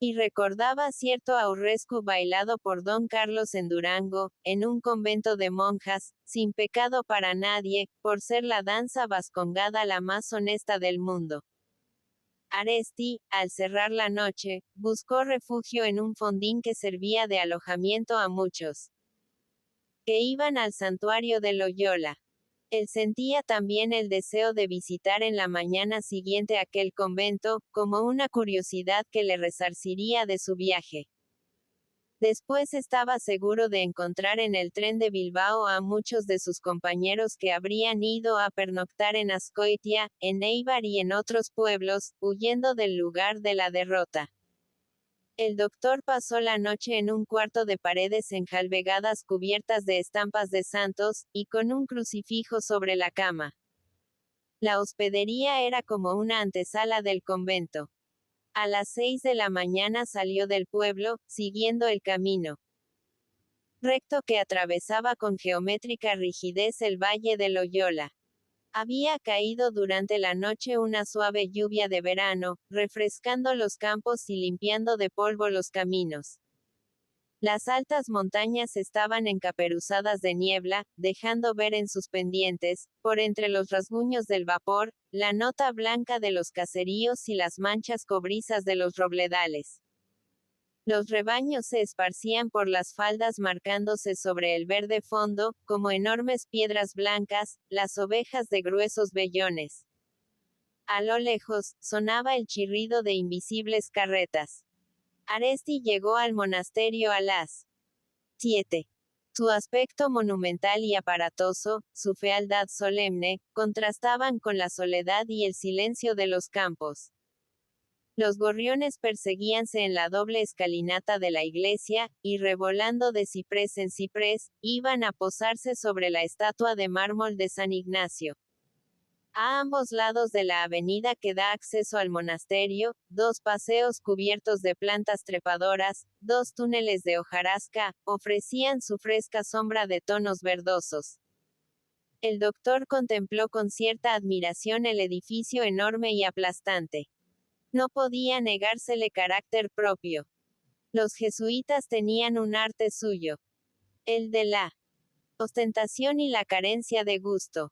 Y recordaba cierto aurrescu bailado por don Carlos en Durango, en un convento de monjas, sin pecado para nadie, por ser la danza vascongada la más honesta del mundo. Aresti, al cerrar la noche, buscó refugio en un fondín que servía de alojamiento a muchos que iban al santuario de Loyola. Él sentía también el deseo de visitar en la mañana siguiente aquel convento, como una curiosidad que le resarciría de su viaje. Después estaba seguro de encontrar en el tren de Bilbao a muchos de sus compañeros que habrían ido a pernoctar en Azcoitia, en Eibar y en otros pueblos, huyendo del lugar de la derrota. El doctor pasó la noche en un cuarto de paredes enjalbegadas cubiertas de estampas de santos, y con un crucifijo sobre la cama. La hospedería era como una antesala del convento. A las 6 de la mañana salió del pueblo, siguiendo el camino recto que atravesaba con geométrica rigidez el valle de Loyola. Había caído durante la noche una suave lluvia de verano, refrescando los campos y limpiando de polvo los caminos. Las altas montañas estaban encaperuzadas de niebla, dejando ver en sus pendientes, por entre los rasguños del vapor, la nota blanca de los caseríos y las manchas cobrizas de los robledales. Los rebaños se esparcían por las faldas marcándose sobre el verde fondo, como enormes piedras blancas, las ovejas de gruesos vellones. A lo lejos, sonaba el chirrido de invisibles carretas. Aresti llegó al monasterio a las 7. Su aspecto monumental y aparatoso, su fealdad solemne, contrastaban con la soledad y el silencio de los campos. Los gorriones perseguíanse en la doble escalinata de la iglesia, y revolando de ciprés en ciprés, iban a posarse sobre la estatua de mármol de San Ignacio. A ambos lados de la avenida que da acceso al monasterio, dos paseos cubiertos de plantas trepadoras, dos túneles de hojarasca, ofrecían su fresca sombra de tonos verdosos. El doctor contempló con cierta admiración el edificio enorme y aplastante. No podía negársele carácter propio. Los jesuitas tenían un arte suyo. El de la ostentación y la carencia de gusto.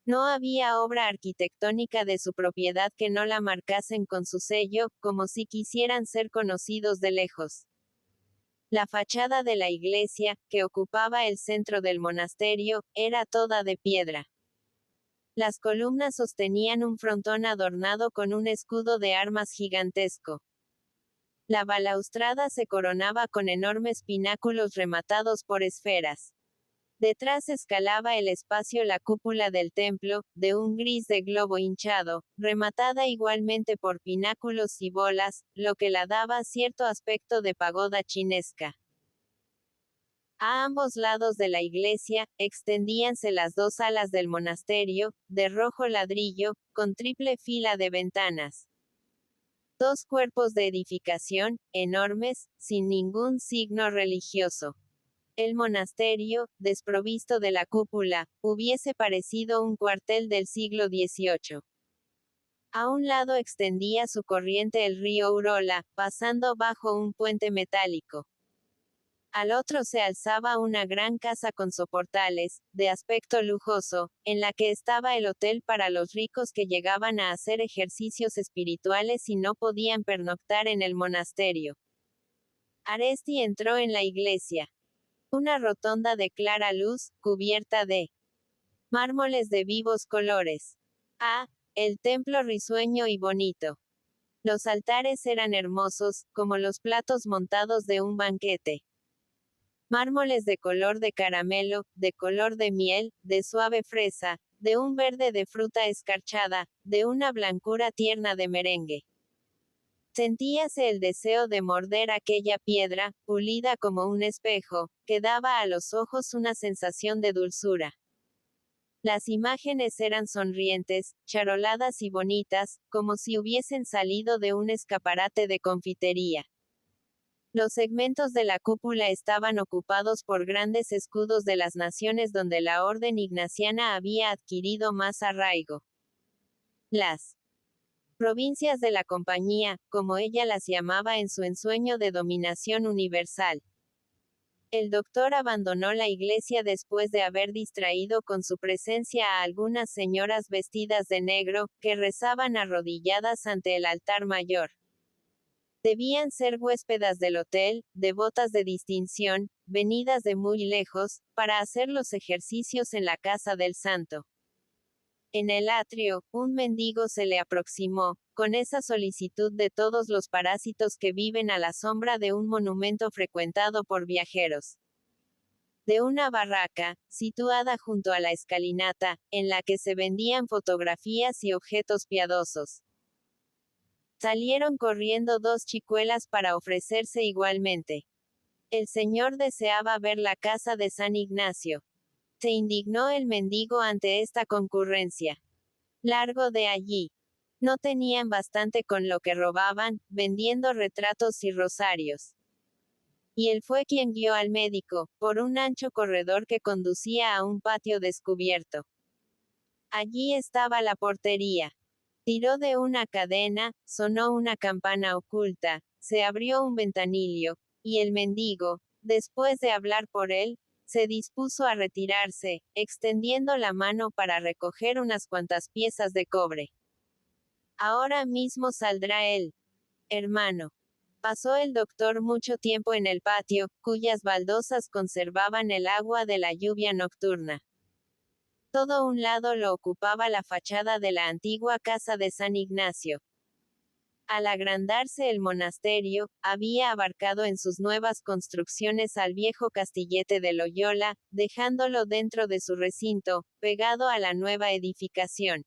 No había obra arquitectónica de su propiedad que no la marcasen con su sello, como si quisieran ser conocidos de lejos. La fachada de la iglesia, que ocupaba el centro del monasterio, era toda de piedra. Las columnas sostenían un frontón adornado con un escudo de armas gigantesco. La balaustrada se coronaba con enormes pináculos rematados por esferas. Detrás escalaba el espacio la cúpula del templo, de un gris de globo hinchado, rematada igualmente por pináculos y bolas, lo que la daba cierto aspecto de pagoda chinesca. A ambos lados de la iglesia, extendíanse las dos alas del monasterio, de rojo ladrillo, con triple fila de ventanas. Dos cuerpos de edificación, enormes, sin ningún signo religioso. El monasterio, desprovisto de la cúpula, hubiese parecido un cuartel del siglo XVIII. A un lado extendía su corriente el río Urola, pasando bajo un puente metálico. Al otro se alzaba una gran casa con soportales, de aspecto lujoso, en la que estaba el hotel para los ricos que llegaban a hacer ejercicios espirituales y no podían pernoctar en el monasterio. Aresti entró en la iglesia. Una rotonda de clara luz, cubierta de mármoles de vivos colores. El templo risueño y bonito. Los altares eran hermosos, como los platos montados de un banquete. Mármoles de color de caramelo, de color de miel, de suave fresa, de un verde de fruta escarchada, de una blancura tierna de merengue. Sentíase el deseo de morder aquella piedra, pulida como un espejo, que daba a los ojos una sensación de dulzura. Las imágenes eran sonrientes, charoladas y bonitas, como si hubiesen salido de un escaparate de confitería. Los segmentos de la cúpula estaban ocupados por grandes escudos de las naciones donde la orden ignaciana había adquirido más arraigo. Las provincias de la compañía, como ella las llamaba en su ensueño de dominación universal. El doctor abandonó la iglesia después de haber distraído con su presencia a algunas señoras vestidas de negro, que rezaban arrodilladas ante el altar mayor. Debían ser huéspedas del hotel, devotas de distinción, venidas de muy lejos, para hacer los ejercicios en la casa del santo. En el atrio, un mendigo se le aproximó, con esa solicitud de todos los parásitos que viven a la sombra de un monumento frecuentado por viajeros. De una barraca, situada junto a la escalinata, en la que se vendían fotografías y objetos piadosos. Salieron corriendo dos chicuelas para ofrecerse igualmente. El señor deseaba ver la casa de San Ignacio. Se indignó el mendigo ante esta concurrencia. Largo de allí. No tenían bastante con lo que robaban, vendiendo retratos y rosarios. Y él fue quien guió al médico, por un ancho corredor que conducía a un patio descubierto. Allí estaba la portería. Tiró de una cadena, sonó una campana oculta, se abrió un ventanillo, y el mendigo, después de hablar por él, se dispuso a retirarse, extendiendo la mano para recoger unas cuantas piezas de cobre. Ahora mismo saldrá él. Hermano. Pasó el doctor mucho tiempo en el patio, cuyas baldosas conservaban el agua de la lluvia nocturna. Todo un lado lo ocupaba la fachada de la antigua casa de San Ignacio. Al agrandarse el monasterio, había abarcado en sus nuevas construcciones al viejo castillete de Loyola, dejándolo dentro de su recinto, pegado a la nueva edificación.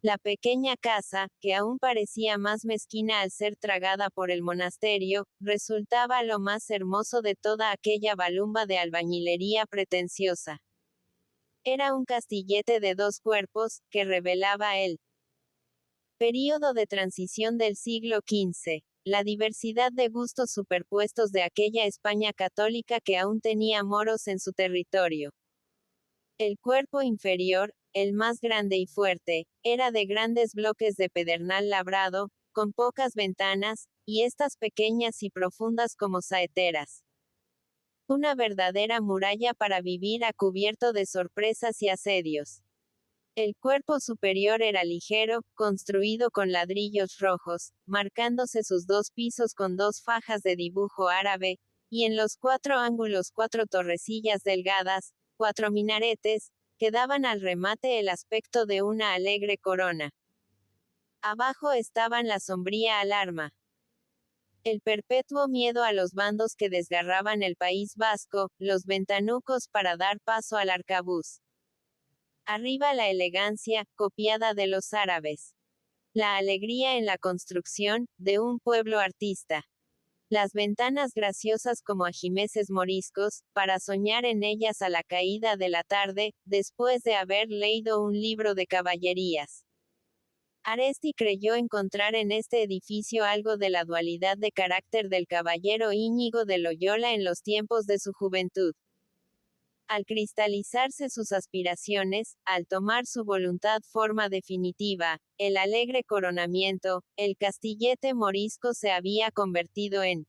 La pequeña casa, que aún parecía más mezquina al ser tragada por el monasterio, resultaba lo más hermoso de toda aquella balumba de albañilería pretenciosa. Era un castillete de dos cuerpos, que revelaba el período de transición del siglo XV, la diversidad de gustos superpuestos de aquella España católica que aún tenía moros en su territorio. El cuerpo inferior, el más grande y fuerte, era de grandes bloques de pedernal labrado, con pocas ventanas, y estas pequeñas y profundas como saeteras. Una verdadera muralla para vivir a cubierto de sorpresas y asedios. El cuerpo superior era ligero, construido con ladrillos rojos, marcándose sus dos pisos con dos fajas de dibujo árabe, y en los 4 ángulos 4 torrecillas delgadas, 4 minaretes, que daban al remate el aspecto de una alegre corona. Abajo estaban la sombría alarma, el perpetuo miedo a los bandos que desgarraban el País Vasco, los ventanucos para dar paso al arcabuz. Arriba la elegancia, copiada de los árabes. La alegría en la construcción, de un pueblo artista. Las ventanas graciosas como ajimeces moriscos, para soñar en ellas a la caída de la tarde, después de haber leído un libro de caballerías. Aresti creyó encontrar en este edificio algo de la dualidad de carácter del caballero Íñigo de Loyola en los tiempos de su juventud. Al cristalizarse sus aspiraciones, al tomar su voluntad forma definitiva, el alegre coronamiento, el castillete morisco se había convertido en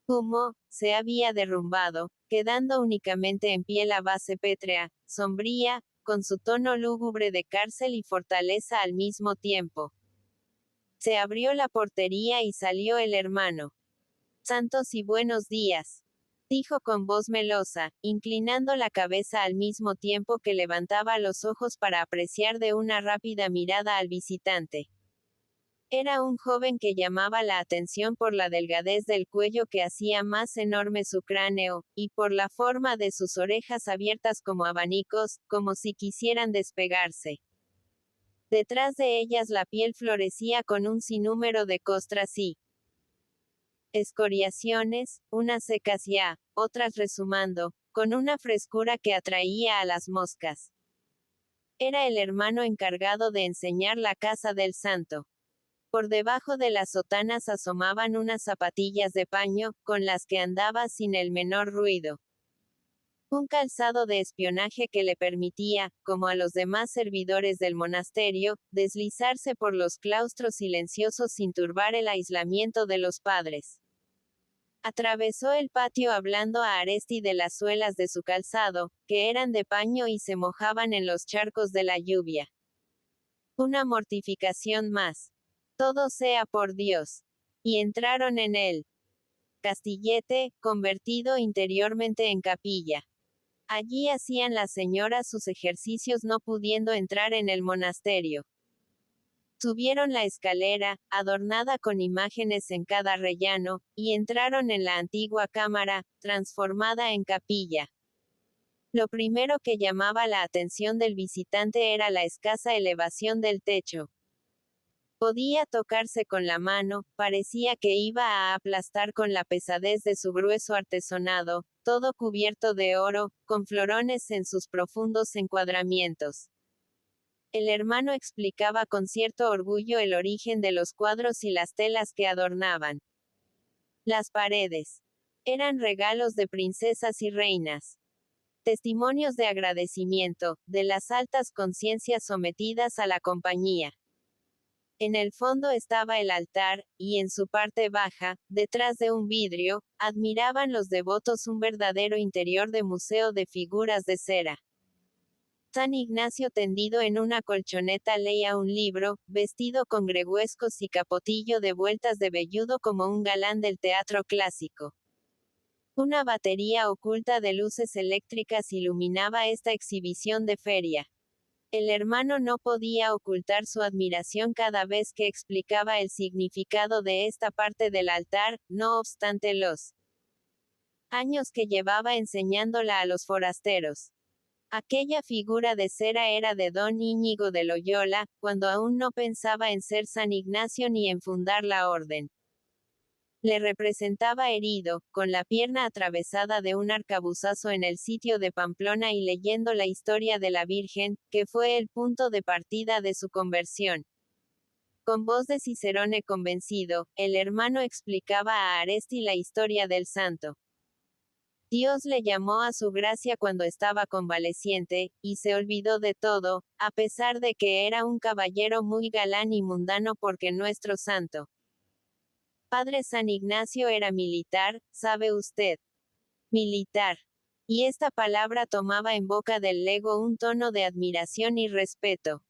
humo, se había derrumbado, quedando únicamente en pie la base pétrea, sombría, con su tono lúgubre de cárcel y fortaleza al mismo tiempo. Se abrió la portería y salió el hermano. Santos y buenos días, dijo con voz melosa, inclinando la cabeza al mismo tiempo que levantaba los ojos para apreciar de una rápida mirada al visitante. Era un joven que llamaba la atención por la delgadez del cuello que hacía más enorme su cráneo, y por la forma de sus orejas abiertas como abanicos, como si quisieran despegarse. Detrás de ellas la piel florecía con un sinnúmero de costras y escoriaciones, unas secas ya, otras rezumando, con una frescura que atraía a las moscas. Era el hermano encargado de enseñar la casa del santo. Por debajo de las sotanas asomaban unas zapatillas de paño, con las que andaba sin el menor ruido. Un calzado de espionaje que le permitía, como a los demás servidores del monasterio, deslizarse por los claustros silenciosos sin turbar el aislamiento de los padres. Atravesó el patio hablando a Aresti de las suelas de su calzado, que eran de paño y se mojaban en los charcos de la lluvia. Una mortificación más. Todo sea por Dios. Y entraron en el castillete, convertido interiormente en capilla. Allí hacían las señoras sus ejercicios no pudiendo entrar en el monasterio. Subieron la escalera, adornada con imágenes en cada rellano, y entraron en la antigua cámara, transformada en capilla. Lo primero que llamaba la atención del visitante era la escasa elevación del techo. Podía tocarse con la mano, parecía que iba a aplastar con la pesadez de su grueso artesonado, todo cubierto de oro, con florones en sus profundos encuadramientos. El hermano explicaba con cierto orgullo el origen de los cuadros y las telas que adornaban las paredes. Eran regalos de princesas y reinas. Testimonios de agradecimiento, de las altas conciencias sometidas a la compañía. En el fondo estaba el altar, y en su parte baja, detrás de un vidrio, admiraban los devotos un verdadero interior de museo de figuras de cera. San Ignacio tendido en una colchoneta leía un libro, vestido con greguescos y capotillo de vueltas de velludo como un galán del teatro clásico. Una batería oculta de luces eléctricas iluminaba esta exhibición de feria. El hermano no podía ocultar su admiración cada vez que explicaba el significado de esta parte del altar, no obstante los años que llevaba enseñándola a los forasteros. Aquella figura de cera era de don Íñigo de Loyola, cuando aún no pensaba en ser San Ignacio ni en fundar la orden. Le representaba herido, con la pierna atravesada de un arcabuzazo en el sitio de Pamplona y leyendo la historia de la Virgen, que fue el punto de partida de su conversión. Con voz de Cicerone convencido, el hermano explicaba a Aresti la historia del santo. Dios le llamó a su gracia cuando estaba convaleciente, y se olvidó de todo, a pesar de que era un caballero muy galán y mundano porque nuestro santo Padre San Ignacio era militar, ¿sabe usted? Militar. Y esta palabra tomaba en boca del lego un tono de admiración y respeto.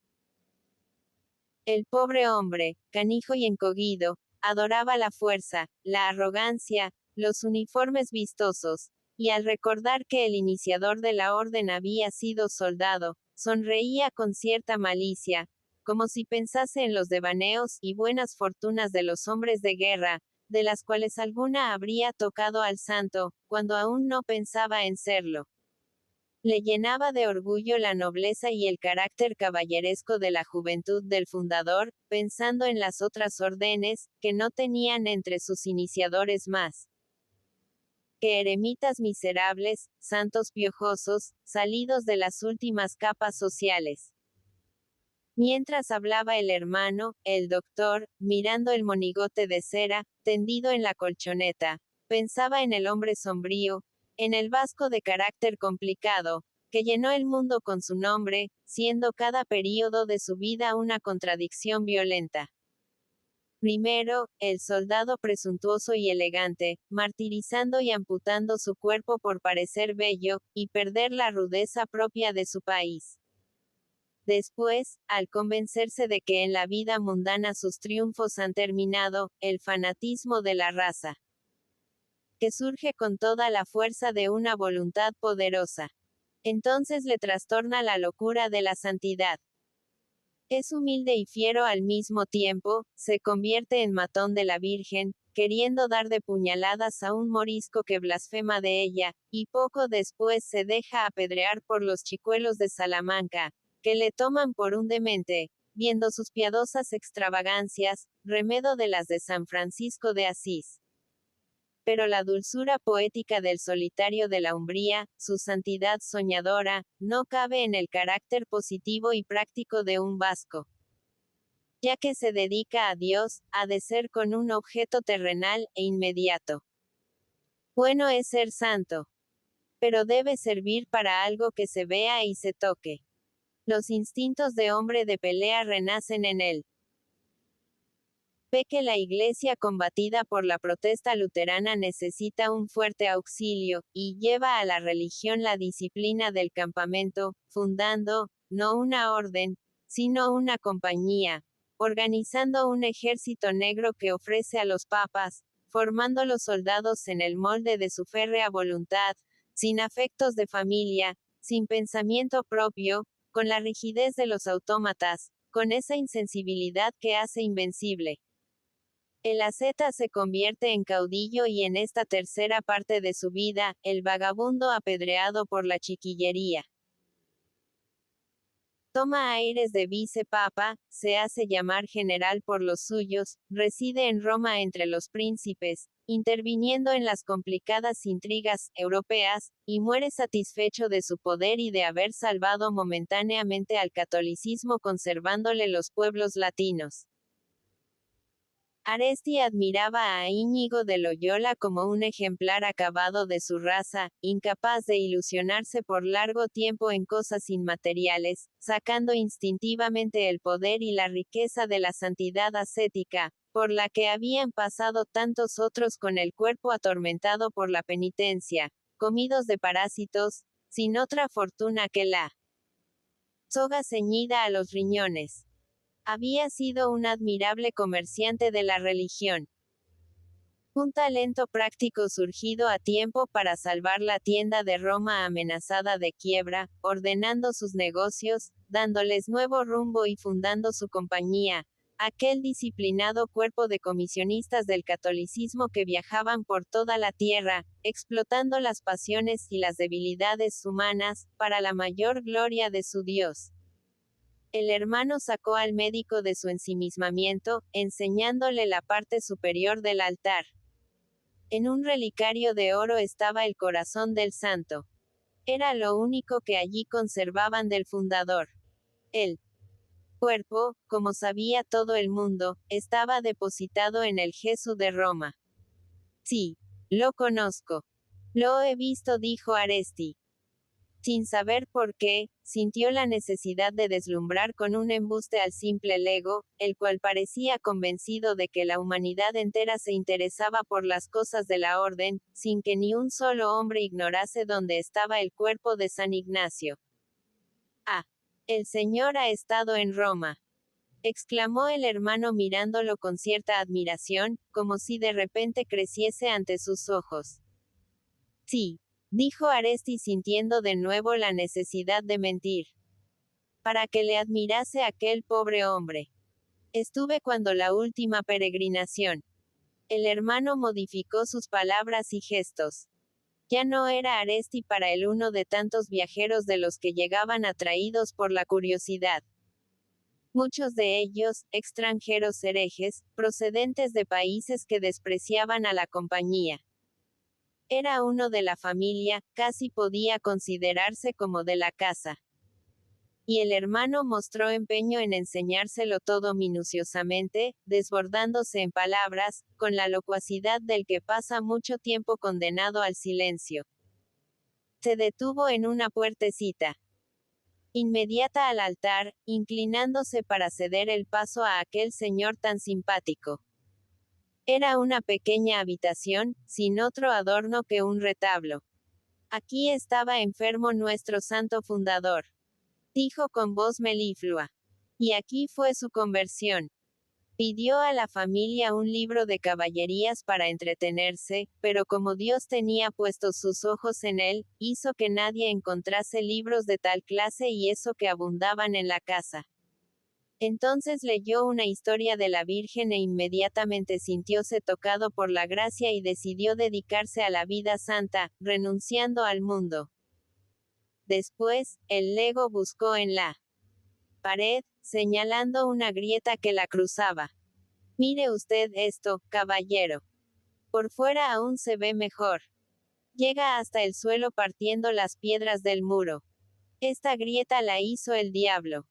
El pobre hombre, canijo y encogido, adoraba la fuerza, la arrogancia, los uniformes vistosos, y al recordar que el iniciador de la orden había sido soldado, sonreía con cierta malicia, como si pensase en los devaneos y buenas fortunas de los hombres de guerra, de las cuales alguna habría tocado al santo, cuando aún no pensaba en serlo. Le llenaba de orgullo la nobleza y el carácter caballeresco de la juventud del fundador, pensando en las otras órdenes, que no tenían entre sus iniciadores más que eremitas miserables, santos piojosos, salidos de las últimas capas sociales. Mientras hablaba el hermano, el doctor, mirando el monigote de cera, tendido en la colchoneta, pensaba en el hombre sombrío, en el vasco de carácter complicado, que llenó el mundo con su nombre, siendo cada período de su vida una contradicción violenta. Primero, el soldado presuntuoso y elegante, martirizando y amputando su cuerpo por parecer bello, y perder la rudeza propia de su país. Después, al convencerse de que en la vida mundana sus triunfos han terminado, el fanatismo de la raza, que surge con toda la fuerza de una voluntad poderosa. Entonces le trastorna la locura de la santidad. Es humilde y fiero al mismo tiempo, se convierte en matón de la Virgen, queriendo dar de puñaladas a un morisco que blasfema de ella, y poco después se deja apedrear por los chicuelos de Salamanca, que le toman por un demente, viendo sus piadosas extravagancias, remedo de las de San Francisco de Asís. Pero la dulzura poética del solitario de la Umbría, su santidad soñadora, no cabe en el carácter positivo y práctico de un vasco. Ya que se dedica a Dios, ha de ser con un objeto terrenal e inmediato. Bueno es ser santo, pero debe servir para algo que se vea y se toque. Los instintos de hombre de pelea renacen en él. Ve que la Iglesia combatida por la protesta luterana necesita un fuerte auxilio, y lleva a la religión la disciplina del campamento, fundando, no una orden, sino una compañía, organizando un ejército negro que ofrece a los papas, formando los soldados en el molde de su férrea voluntad, sin afectos de familia, sin pensamiento propio, con la rigidez de los autómatas, con esa insensibilidad que hace invencible. El asceta se convierte en caudillo y en esta tercera parte de su vida, el vagabundo apedreado por la chiquillería. Toma aires de vice-papa, se hace llamar general por los suyos, reside en Roma entre los príncipes, interviniendo en las complicadas intrigas europeas, y muere satisfecho de su poder y de haber salvado momentáneamente al catolicismo conservándole los pueblos latinos. Aresti admiraba a Íñigo de Loyola como un ejemplar acabado de su raza, incapaz de ilusionarse por largo tiempo en cosas inmateriales, sacando instintivamente el poder y la riqueza de la santidad ascética, por la que habían pasado tantos otros con el cuerpo atormentado por la penitencia, comidos de parásitos, sin otra fortuna que la soga ceñida a los riñones. Había sido un admirable comerciante de la religión. Un talento práctico surgido a tiempo para salvar la tienda de Roma amenazada de quiebra, ordenando sus negocios, dándoles nuevo rumbo y fundando su compañía, aquel disciplinado cuerpo de comisionistas del catolicismo que viajaban por toda la tierra, explotando las pasiones y las debilidades humanas, para la mayor gloria de su Dios. El hermano sacó al médico de su ensimismamiento, enseñándole la parte superior del altar. En un relicario de oro estaba el corazón del santo. Era lo único que allí conservaban del fundador. El cuerpo, como sabía todo el mundo, estaba depositado en el Jesús de Roma. Sí, lo conozco. Lo he visto, dijo Aresti. Sin saber por qué, sintió la necesidad de deslumbrar con un embuste al simple lego, el cual parecía convencido de que la humanidad entera se interesaba por las cosas de la orden, sin que ni un solo hombre ignorase dónde estaba el cuerpo de San Ignacio. Ah, el Señor ha estado en Roma. exclamó el hermano mirándolo con cierta admiración, como si de repente creciese ante sus ojos. Sí, dijo Aresti sintiendo de nuevo la necesidad de mentir. Para que le admirase aquel pobre hombre. Estuve cuando la última peregrinación. El hermano modificó sus palabras y gestos. Ya no era Aresti para él uno de tantos viajeros de los que llegaban atraídos por la curiosidad. Muchos de ellos, extranjeros herejes, procedentes de países que despreciaban a la compañía. Era uno de la familia, casi podía considerarse como de la casa. Y el hermano mostró empeño en enseñárselo todo minuciosamente, desbordándose en palabras, con la locuacidad del que pasa mucho tiempo condenado al silencio. Se detuvo en una puertecita inmediata al altar, inclinándose para ceder el paso a aquel señor tan simpático. Era una pequeña habitación, sin otro adorno que un retablo. Aquí estaba enfermo nuestro santo fundador, dijo con voz meliflua. Y aquí fue su conversión. Pidió a la familia un libro de caballerías para entretenerse, pero como Dios tenía puestos sus ojos en él, hizo que nadie encontrase libros de tal clase y eso que abundaban en la casa. Entonces leyó una historia de la Virgen e inmediatamente sintióse tocado por la gracia y decidió dedicarse a la vida santa, renunciando al mundo. Después, el lego buscó en la pared, señalando una grieta que la cruzaba. Mire usted esto, caballero. Por fuera aún se ve mejor. Llega hasta el suelo partiendo las piedras del muro. Esta grieta la hizo el diablo.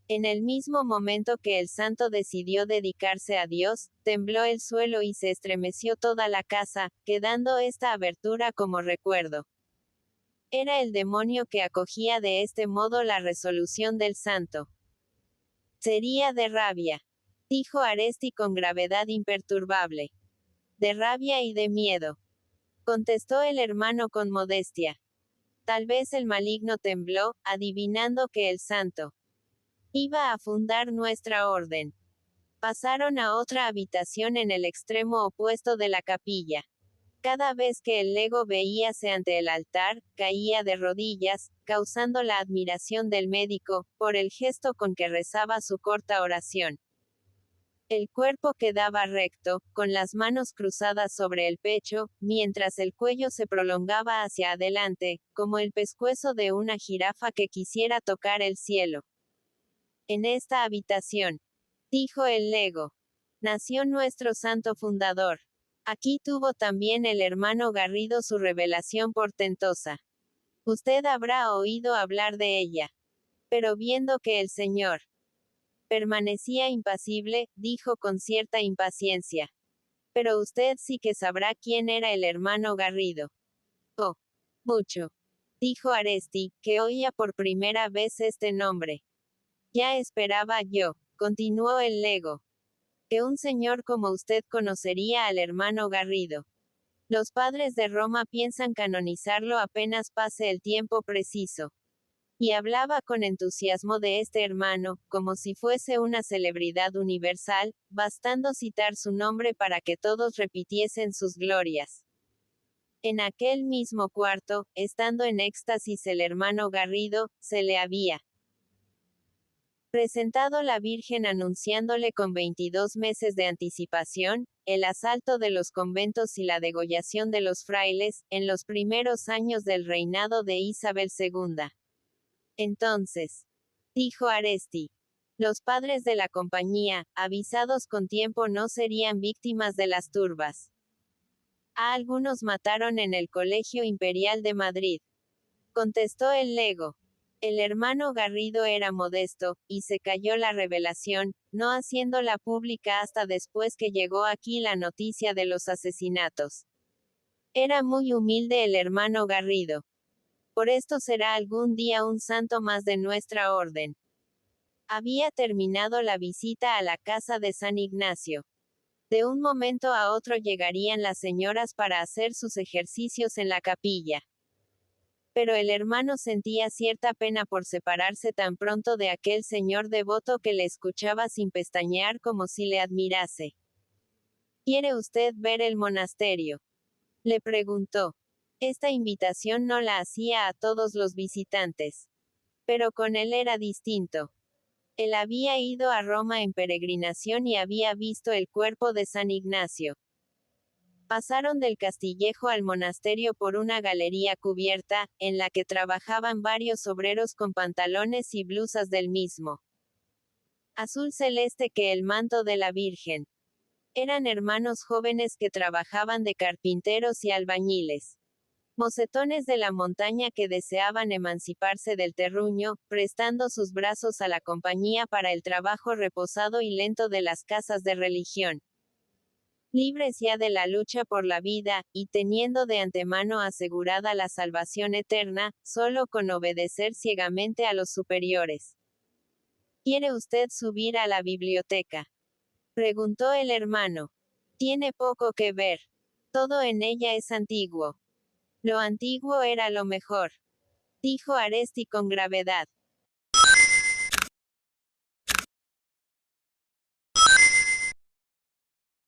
En el mismo momento que el santo decidió dedicarse a Dios, tembló el suelo y se estremeció toda la casa, quedando esta abertura como recuerdo. Era el demonio que acogía de este modo la resolución del santo. Sería de rabia, dijo Aresti con gravedad imperturbable. De rabia y de miedo, contestó el hermano con modestia. Tal vez el maligno tembló, adivinando que el santo iba a fundar nuestra orden. Pasaron a otra habitación en el extremo opuesto de la capilla. Cada vez que el lego veíase ante el altar, caía de rodillas, causando la admiración del médico, por el gesto con que rezaba su corta oración. El cuerpo quedaba recto, con las manos cruzadas sobre el pecho, mientras el cuello se prolongaba hacia adelante, como el pescuezo de una jirafa que quisiera tocar el cielo. En esta habitación, dijo el lego, nació nuestro santo fundador. Aquí tuvo también el hermano Garrido su revelación portentosa. Usted habrá oído hablar de ella. Pero viendo que el señor permanecía impasible, dijo con cierta impaciencia. Pero usted sí que sabrá quién era el hermano Garrido. Oh, mucho, dijo Aresti, que oía por primera vez este nombre. Ya esperaba yo, continuó el lego, que un señor como usted conocería al hermano Garrido. Los padres de Roma piensan canonizarlo apenas pase el tiempo preciso. Y hablaba con entusiasmo de este hermano, como si fuese una celebridad universal, bastando citar su nombre para que todos repitiesen sus glorias. En aquel mismo cuarto, estando en éxtasis el hermano Garrido, se le había presentado la Virgen anunciándole con 22 meses de anticipación, el asalto de los conventos y la degollación de los frailes, en los primeros años del reinado de Isabel II. Entonces, dijo Aresti, los padres de la compañía, avisados con tiempo, no serían víctimas de las turbas. A algunos mataron en el Colegio Imperial de Madrid, contestó el lego. El hermano Garrido era modesto, y se cayó la revelación, no haciéndola pública hasta después que llegó aquí la noticia de los asesinatos. Era muy humilde el hermano Garrido. Por esto será algún día un santo más de nuestra orden. Había terminado la visita a la casa de San Ignacio. De un momento a otro llegarían las señoras para hacer sus ejercicios en la capilla. Pero el hermano sentía cierta pena por separarse tan pronto de aquel señor devoto que le escuchaba sin pestañear como si le admirase. ¿Quiere usted ver el monasterio?, le preguntó. Esta invitación no la hacía a todos los visitantes. Pero con él era distinto. Él había ido a Roma en peregrinación y había visto el cuerpo de San Ignacio. Pasaron del castillejo al monasterio por una galería cubierta, en la que trabajaban varios obreros con pantalones y blusas del mismo azul celeste que el manto de la Virgen. Eran hermanos jóvenes que trabajaban de carpinteros y albañiles. Mocetones de la montaña que deseaban emanciparse del terruño, prestando sus brazos a la compañía para el trabajo reposado y lento de las casas de religión. Libres ya de la lucha por la vida, y teniendo de antemano asegurada la salvación eterna, solo con obedecer ciegamente a los superiores. ¿Quiere usted subir a la biblioteca?, preguntó el hermano. Tiene poco que ver. Todo en ella es antiguo. Lo antiguo era lo mejor, dijo Aresti con gravedad.